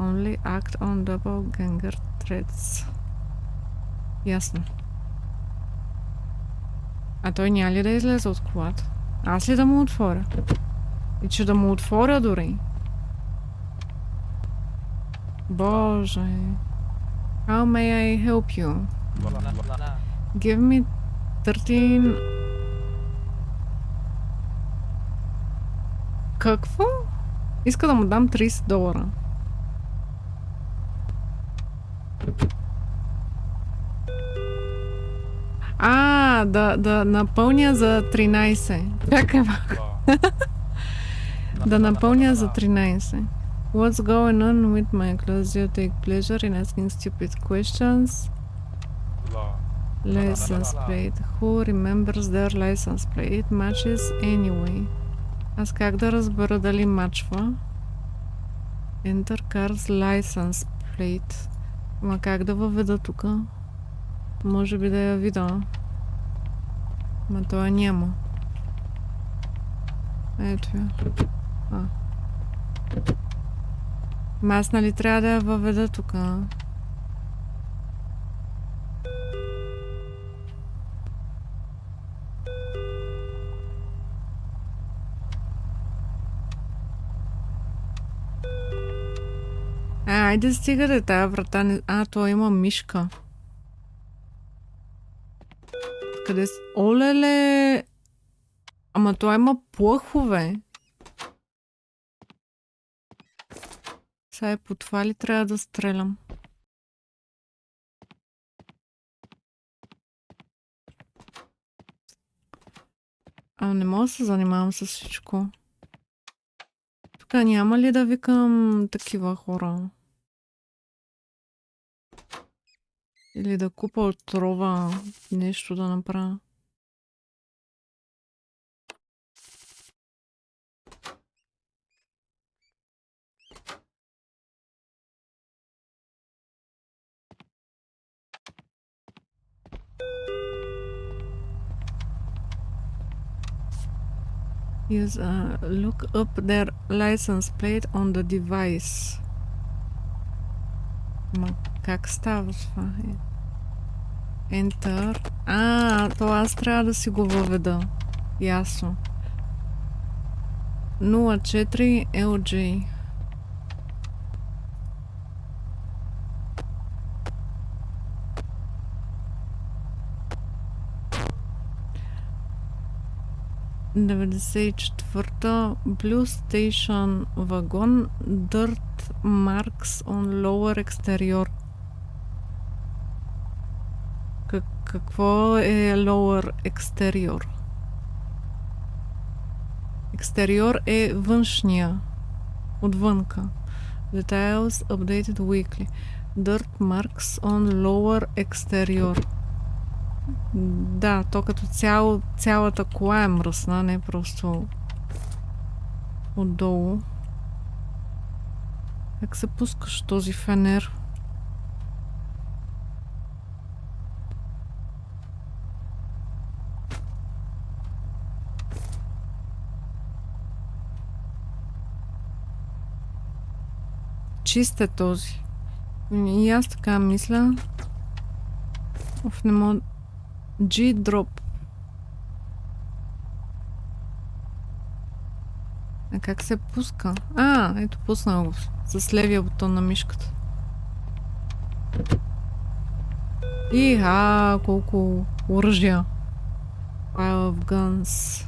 Only act on doppelganger threats. Ясно. А той няма ли да излезе от колата? Аз ли да му отворя? И че да му отворя дори? Боже. How may I help you? Give me 13... Какво? Иска да му дам $30. Да напълня за 13. Чакай малко. Да напълня за 13. What's going on with my clothes? You take pleasure in asking stupid questions. License plate. Who remembers their license plate? It matches anyway. Аз как да разбера дали мачва? Enter car's license plate. Ма как да въведа тука? Може би да я видя. Ма това няма. Ето я. Ма аз нали трябва да я въведа тука? Айде стига да тая врата. То има мишка. Къде с... Олеле! Ама това има плъхове. Сега по това ли трябва да стрелям? Не мога да се занимавам с всичко. Тук няма ли да викам такива хора? Или да купа отрова, нещо да направя. Use look up their license plate on the device. Ма как става това? Enter. Това аз трябва да си го въведа. Ясно. 04 LJ. ...94-та Blue Station вагон Dirt Marks on Lower Exterior. Какво е Lower Exterior? Екстериор е външния. Отвънка. Details updated weekly. Dirt Marks on Lower Exterior. Да, то като цялата кола е мръсна, не просто отдолу. Как се пускаш този фенер? Чист е този. И аз така мисля. Не мога... G-drop. Как се пуска? Ето пуснах го. С левия бутон на мишката. Колко оръжия. Pile of guns.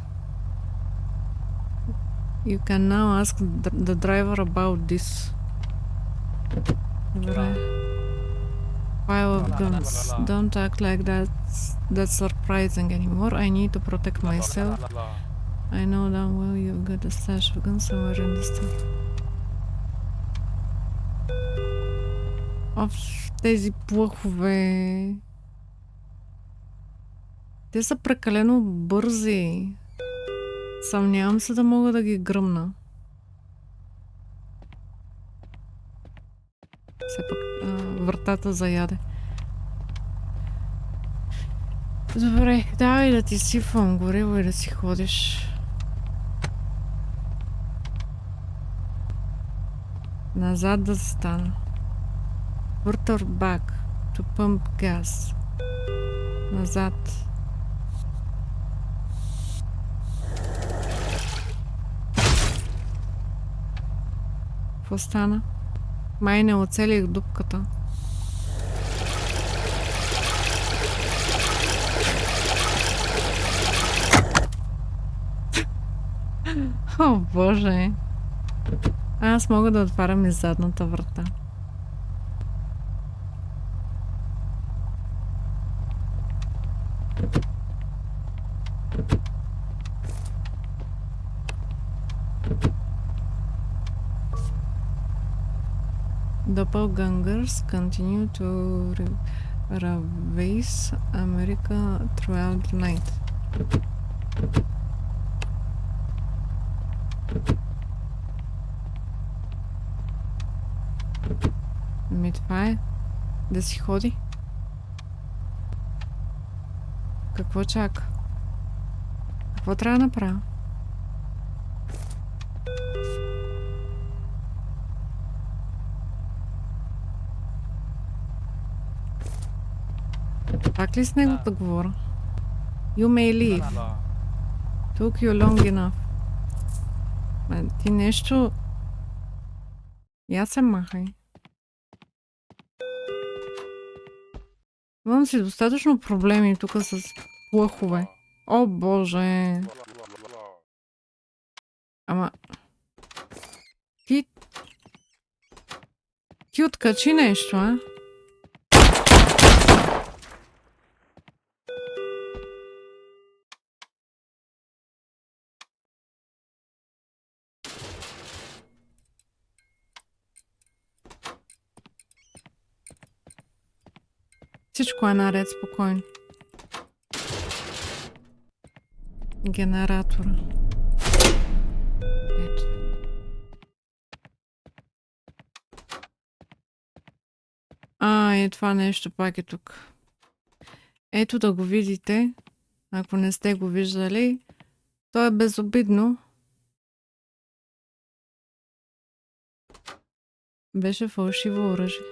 You can now ask the driver about this. Добре. Pile of guns. Don't act like that's surprising anymore. I need to protect myself. I know damn well you've got a stash of guns somewhere in the store. Тези плъхове. Те са прекалено бързи. Съмнявам се да мога да ги гръмна. Все пак вратата заяде. Добре, давай да ти сипвам гориво и да си ходиш. Назад да стана. Quarter back to pump gas. Назад. Какво стана? Май не оцелих дупката. О, боже! Аз мога да отварям и задната врата. Doppelgangers continue to ravage America throughout the night. Ами това е да си ходи. Какво чака? Какво трябва да направя? Пак ли с него да говоря? You may leave. Took you long enough. Ти нещо... Я се махай. Имам си достатъчно проблеми тук с плъхове. О, боже! Ама... Ти откачи нещо, а? Всичко е наред, спокойно. Генератора. Ето. И това нещо пак е тук. Ето да го видите. Ако не сте го виждали. То е безобидно. Беше фалшиво оръжие.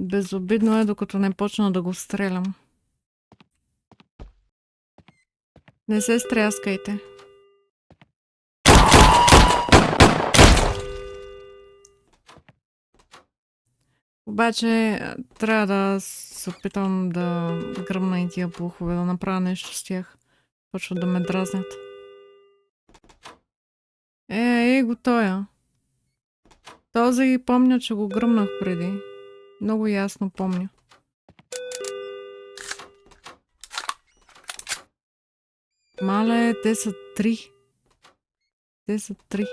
Безобидно е, докато не почна да го стрелям. Не се стряскайте. Обаче трябва да се опитам да гръмна и тия плухове, да направя нещо с тях. Почват да ме дразнят. Го тоя. Този помня, че го гръмнах преди. Много ясно помня. Мале, те са 3. Те са 3.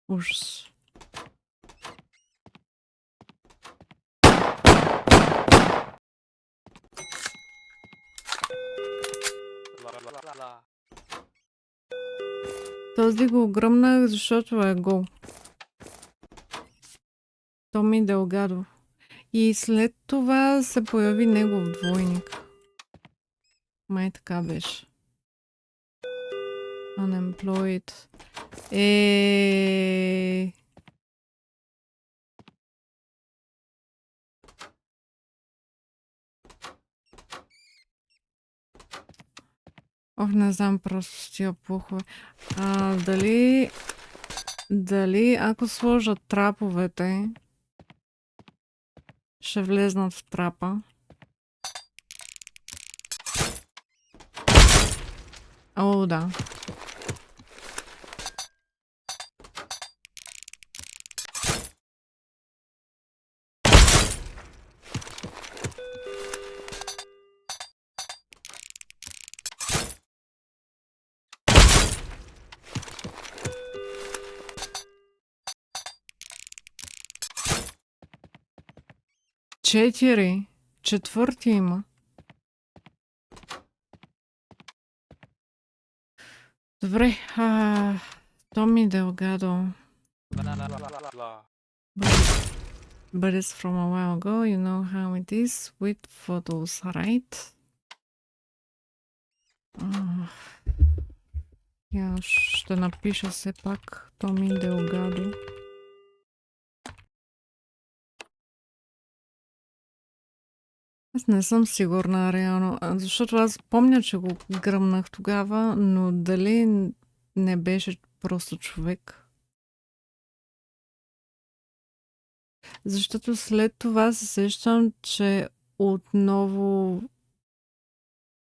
Ужас. Този го гръмнах, защото е гол. Томи Делгадо. И след това се появи негов двойник. Май така беше. Unemployed. Не знам просто с тия плухове. Дали ако сложа траповете, ще влезнат в трапа? О, да. 4. Четвърти има. Добре. Томи Делгадо. But it's from a while ago. You know how it is with photos, right? Я ще напиша все пак Томи Делгадо. Аз не съм сигурна реално, защото аз помня, че го гръмнах тогава, но дали не беше просто човек? Защото след това се сещам, че отново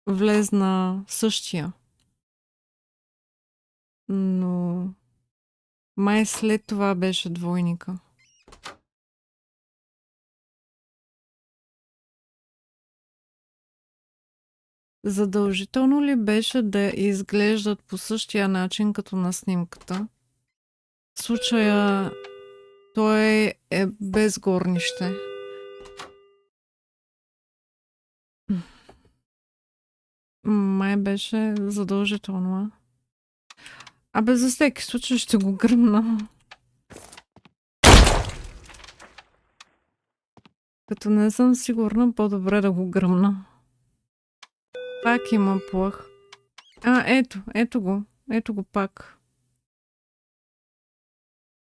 влезна същия. Но май след това беше двойника. Задължително ли беше да изглеждат по същия начин като на снимката? В случая той е без горнище. Май беше задължително. Абе, за всеки случай ще го гръмна. Като не съм сигурна, по-добре да го гръмна. Пак има плъх. Ето го. Ето го пак.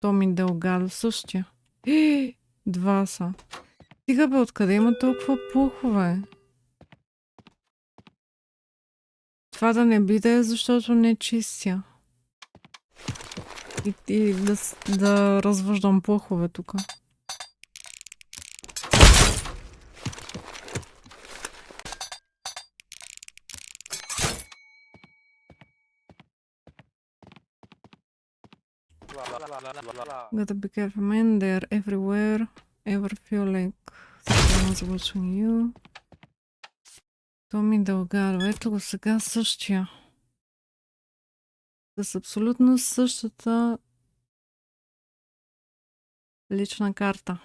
Томи Делгадо същия. Два са. Стига бе, откъде има толкова плъхове? Това да не биде, защото не чистя. И да развъждам плъхове тук. Gotta be careful, man. They're everywhere. Ever feel like someone's watching you? Томи Делгадо. Ето го сега същия. С абсолютно същата лична карта.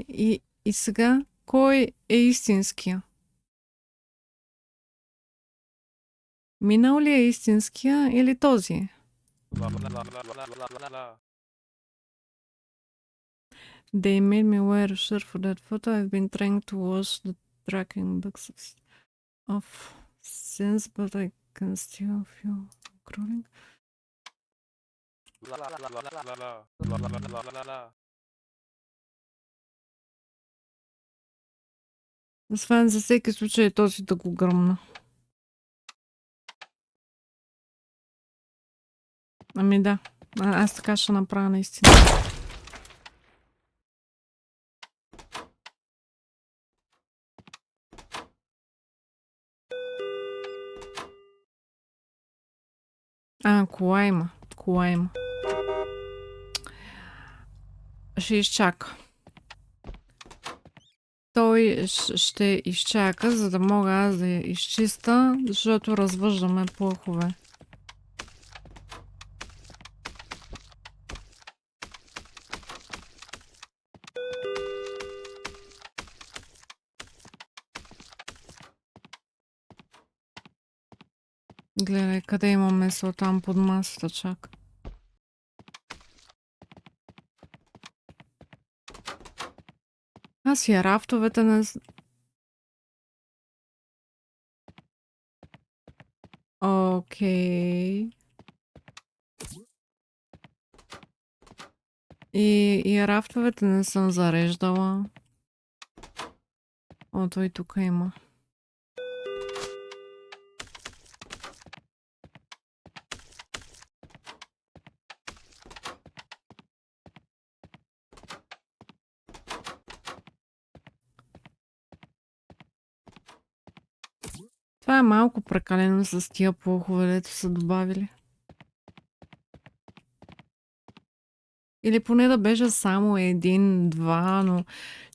И сега, кой е истинския? Минал ли е истинския или този? They made me wear a shirt for that photo. I've been trying to wash the tracking boxes off since, but I can still feel crawling. Освен за всеки случай този да го гръмна. Ами да, аз така ще направя наистина. Кола има. Кола има. Ще изчака. Той ще изчака, за да мога аз да я изчиста, защото развъждаме плъхове. Гледай, къде има месо там под масата чак. Аз и рафтовете не... Окей. И рафтовете не съм зареждала. Той тук има. Това е малко прекалено с тия плохове, дето са добавили. Или поне да беше само един, два, но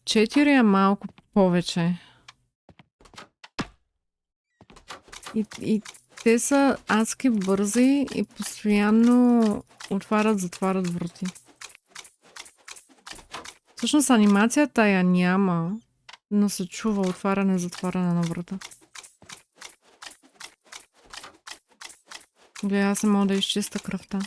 4 е малко повече. И те са адски бързи и постоянно отварят, затварят врати. Всъщност анимацията я няма, но се чува отваряне-затваряне на врата. Гледай, аз не мога да изчиста кръвта.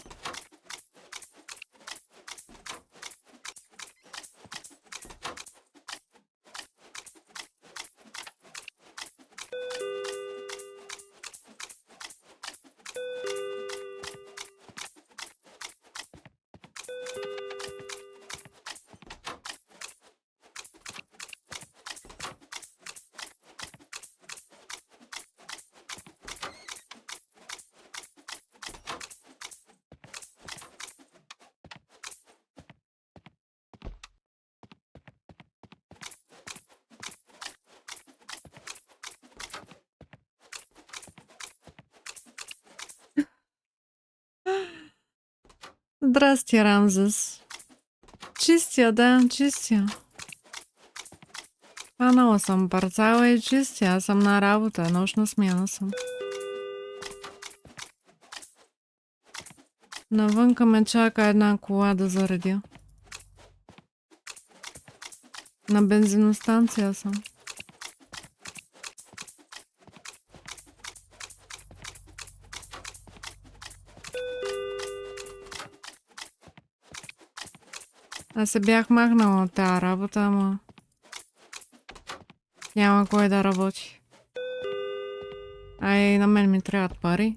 Здрасти, Рамзес. Чистя, да, чистя. Хванала съм парцала и чистя. Аз съм на работа, нощна смяна съм. Навънка ме чака една кола да заредя. На бензиностанция съм. Аз се бях махнала от тази работа, ама няма кой да работи. Ай, на мен ми трябват пари.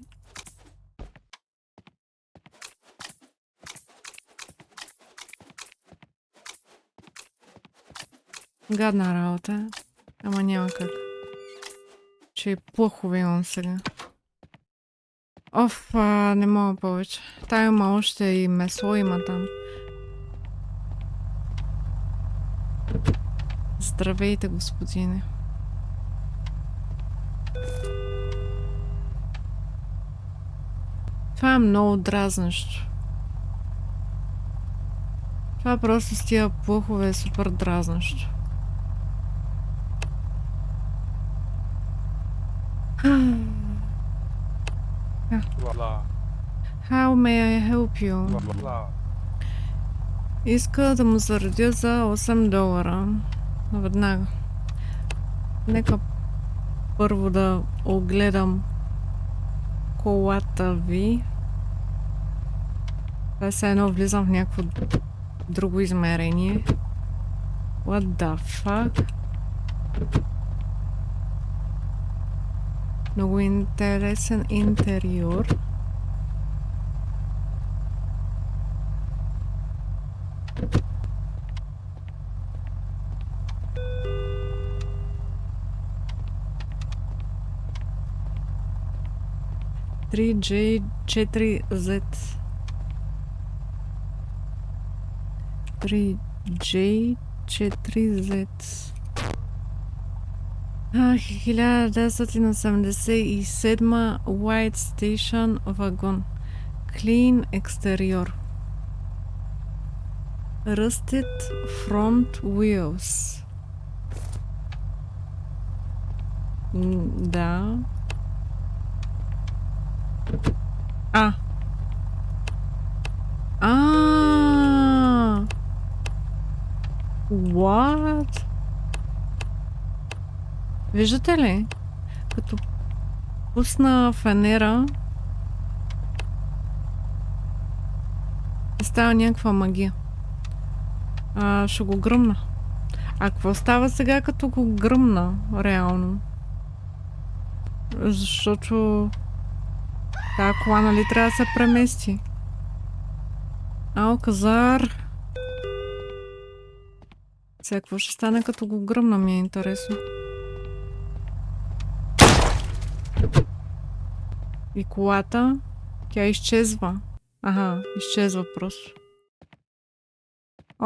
Гадна работа, ама няма как. Че и плъхове имам сега. Оф, не мога повече. Та има още и месо има там. Здравейте, господине. Това е много дразнещо. Това просто с тия плъхове е супер дразнещо. How may I help you? Иска да му заредя за $8. Веднага. Нека първо да огледам колата ви. Това се едно влизам в някакво друго измерение. What the fuck? Много интересен интериор. J4Z 3J4Z 1987 White Station вагон. Clean екстериор. Rusted front wheels. Да. What? Виждате ли? Като пусна фенера става някаква магия. Ще го гръмна. А какво става сега като го гръмна? Реално. Защото тази кола, нали, трябва да се премести. Казар. Сега какво ще стане като го гръмна, ми е интересно. И колата, тя изчезва. Изчезва просто.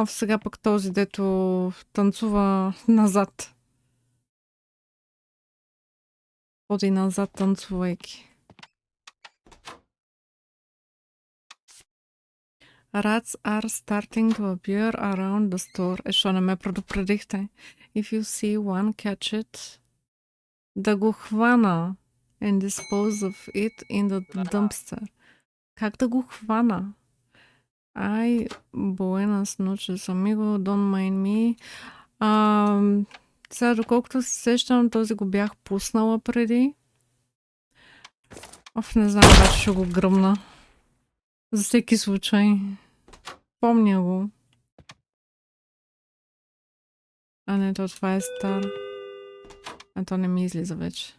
Сега пък този, дето танцува назад. Ходи назад, танцувайки. Rats are starting to appear around the store. Що не ме предупредихте? If you see one, catch it. Да го хвана. And dispose of it in the dumpster. Как да го хвана? Ай, buenas noches, amigo, don't mind me. Сега, доколкото се сещам, този го бях пуснала преди. Не знам, обаче ще го гръмна. За всеки случай. Помня го. Не, това е стар. То не ми излиза вече.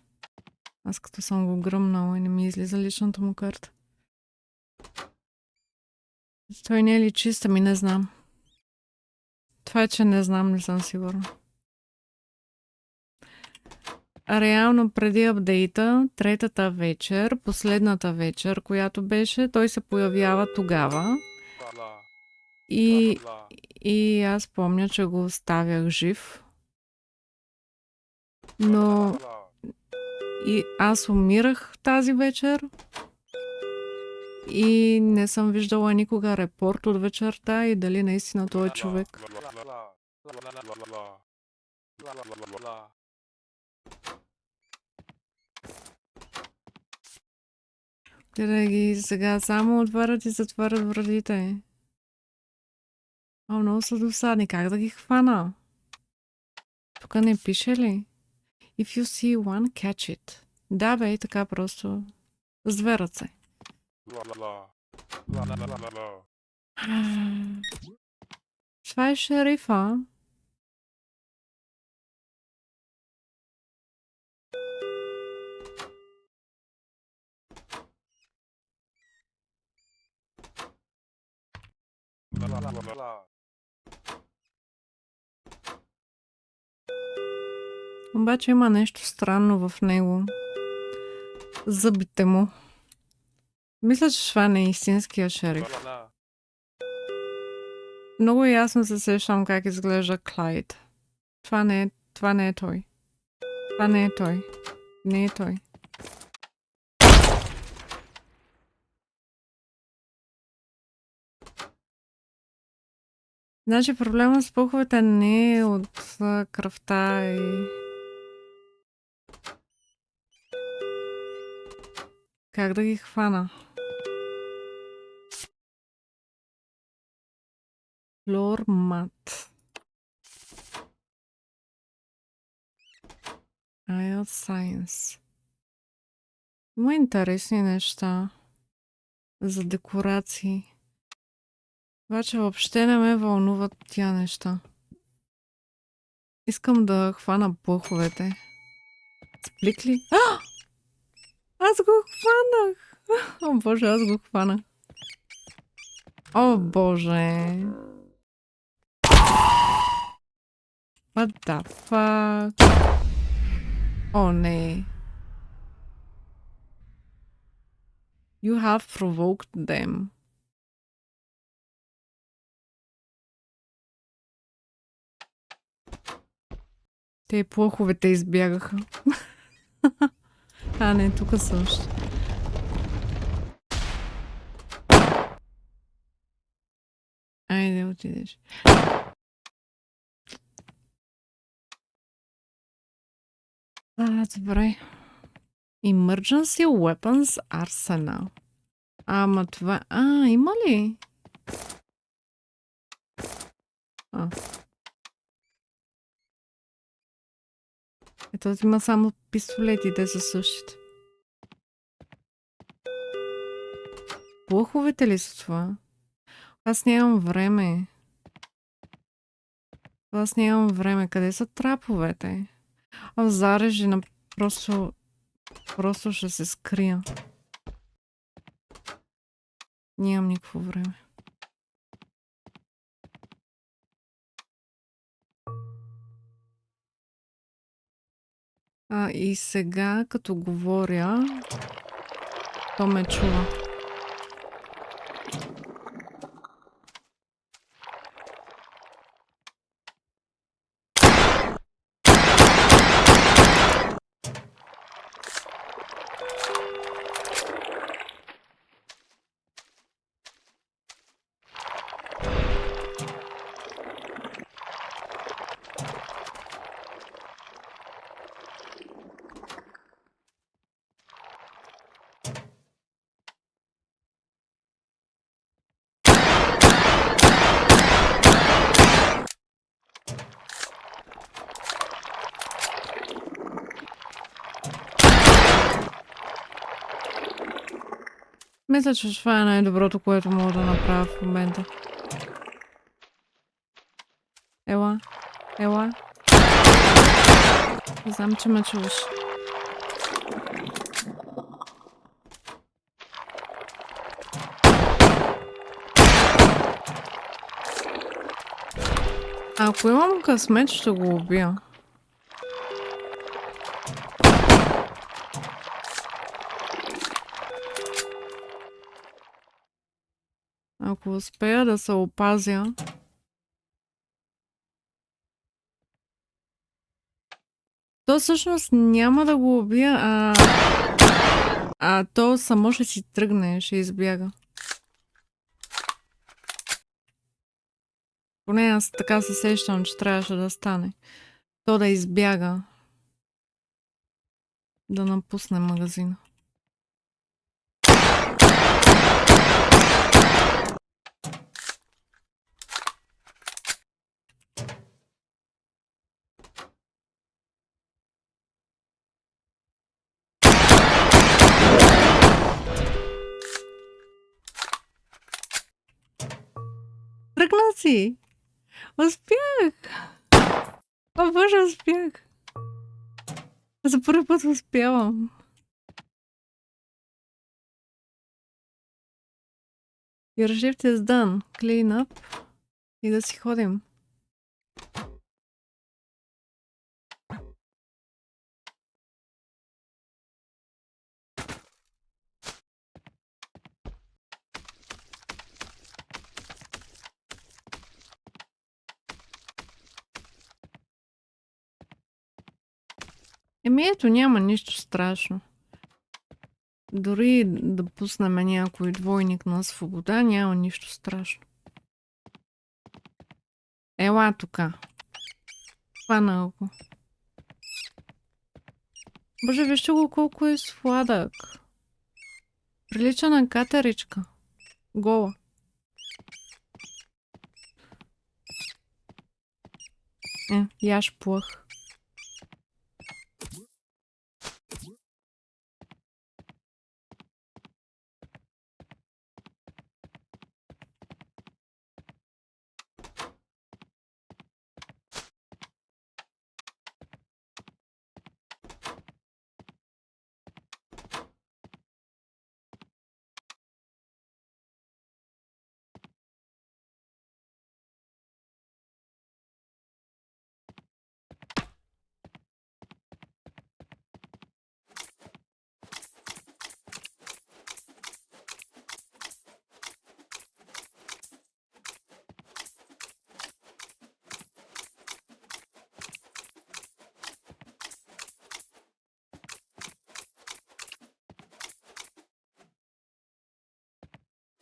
Аз като съм го гръмнала и не ми излиза личната му карта. Той не е ли чист, не знам. Това е, че не знам, не съм сигурна. Реално преди апдейта, третата вечер, последната вечер, която беше, той се появява тогава. И аз помня, че го оставях жив. Но и аз умирах тази вечер. И не съм виждала никога репорт от вечерта и дали наистина той е човек. Да ги сега само отварят и затварят вратите. Много са досадни. Как да ги хвана? Тук не пише ли? If you see one, catch it. Да бе, така просто. С две ръце. Това е шерифа. Обаче има нещо странно в него. Зъбите му. Мисля, че това не е истинския шериф. Много ясно се сещам как изглежда Клайд. Това не е той. Това не е той. Не е той. Значи проблема с пуховете не е от кръвта и... Как да ги хвана? Floor mat. IELTS Science. Има интересни неща за декорации. Обаче въобще не ме вълнуват тия неща. Искам да хвана плъховете. Сплик ли? Аз го хванах! О боже, аз го хванах. О боже! What the fuck? О не! You have provoked them. Те плъховете избягаха. Не, тук са още. Айде, отидеш. Добре. Emergency Weapons Arsenal. Ама това... има ли? Ето има само пистолети, те са същите. Плъховете ли са това? Аз нямам време. Къде са траповете? В зарежи на... Просто ще се скрия. Нямам никакво време. И сега, като говоря, то ме чува. Мисля, че това е най-доброто, което мога да направя в момента. Ела. Ела. Знам, че ме чуваш. Ако имам късмет, ще го убия. Ако успея да се опазя. То всъщност няма да го убия, а то само ще си тръгне, ще избяга. Поне аз така се сещам, че трябваше да стане. То да избяга. Да напусне магазина. Тръгна си! Успях! О, боже, успях! За първи път успявам. Your shift is done. Clean up. И да си ходим. Ето няма нищо страшно. Дори да пуснем някой двойник на свобода, няма нищо страшно. Ела тука. Хвана го. Боже, вижте го колко е сладък. Прилича на катеричка. Гола. Яш плъх.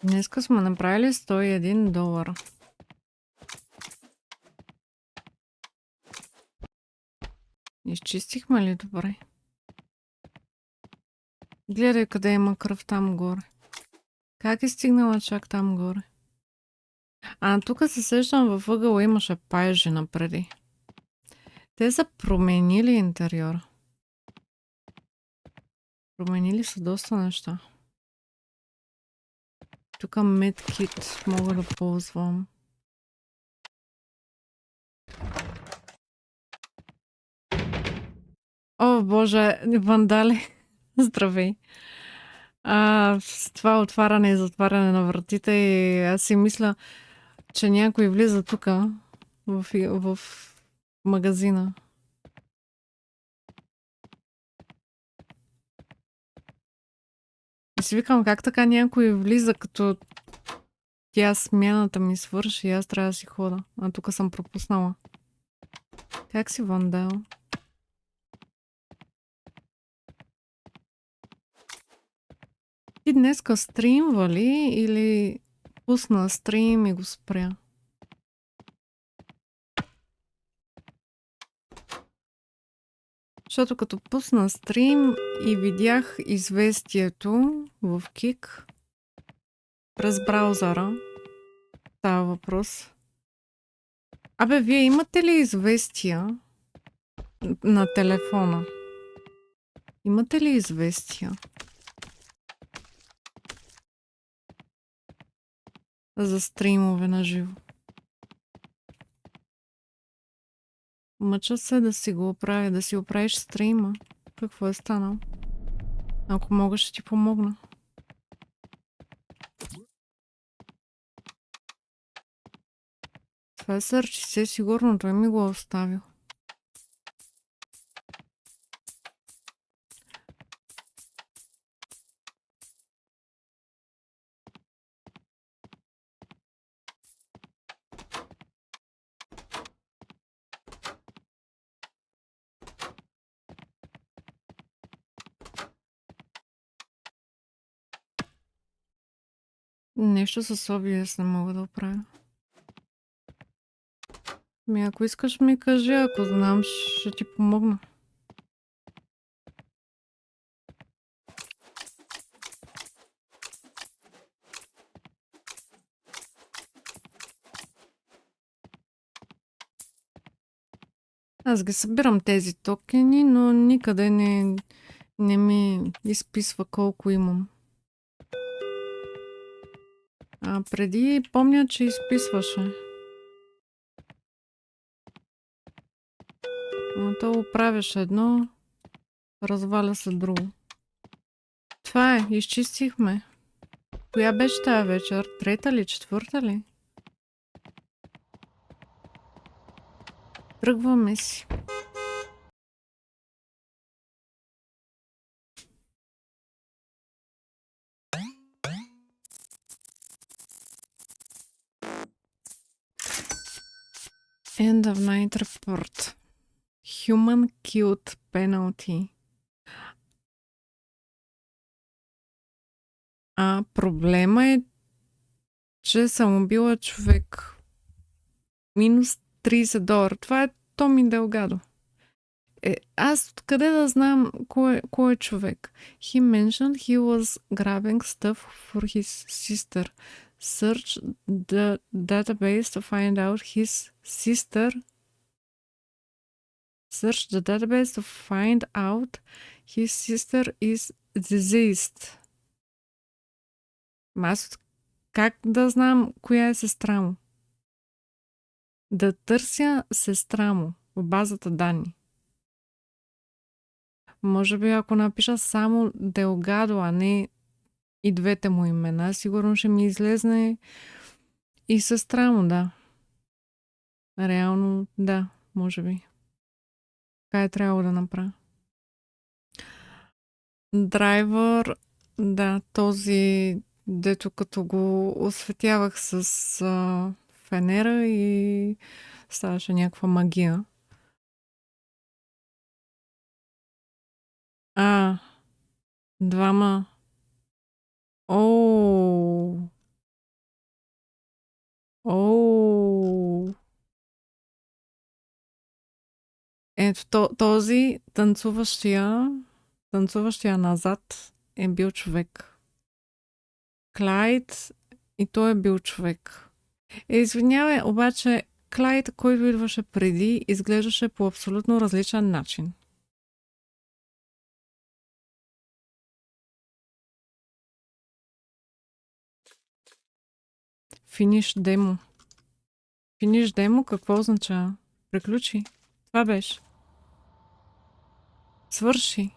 Днеска сме направили $101. Изчистихме ли добре? Гледай къде има кръв там горе. Как е стигнала чак там горе? Тук се сещам, във ъгъла имаше пайжи напреди. Те са променили интериора. Променили са доста неща. Тук медкит мога да ползвам. О, боже, вандали. Здравей. С това отваряне и затваряне на вратите и аз си мисля, че някой влиза тук в магазина. И си викам, как така някой влиза, като тя смяната ми свърши и аз трябва да си хода. А тук съм пропуснала. Как си, вандал? Ти днеска стримва ли или пусна стрим и го спря? Защото като пусна стрим и видях известието в Кик през браузъра, става въпрос. Вие имате ли известия на телефона? Имате ли известия? за стримове на живо. Мъча се да си го оправя, да си оправиш стрима. Какво е станало? Ако мога, ще ти помогна. Това е Сърчи, се сигурно той ми го е оставил. Нещо с OBS не мога да оправя. Ако искаш ми кажи, ако знам, ще ти помогна. Аз ги събирам тези токени, но никъде не ми изписва колко имам. Преди помня, че изписваше. Но то оправяше едно, разваля се друго. Това е, изчистихме. Коя беше тая вечер? Трета ли, четвърта ли? Тръгваме си. End of night report. Human killed penalty. Проблема е, че съм убила човек. Минус $30. Това е Томи Делгадо. Аз откъде да знам кой е човек? He mentioned he was grabbing stuff for his sister. Search the database to find out his sister. Search the database to find out his sister is deceased. Аз как да знам коя е сестра му? Да търся сестра му в базата данни. Може би ако напиша само Делгадо, а не и двете му имена, сигурно ще ми излезне и сестра му, да. Реално, да, може би. Така е трябвало да направя. Драйвър, да, този, дето като го осветявах с фенера и ставаше някаква магия. Двама. Оу. Ето този танцуващия назад е бил човек. Клайд и той е бил човек. Извинявай, обаче Клайд, който идваше преди, изглеждаше по абсолютно различен начин. Финиш демо. Финиш демо какво означава? Приключи. Това беше. Свърши.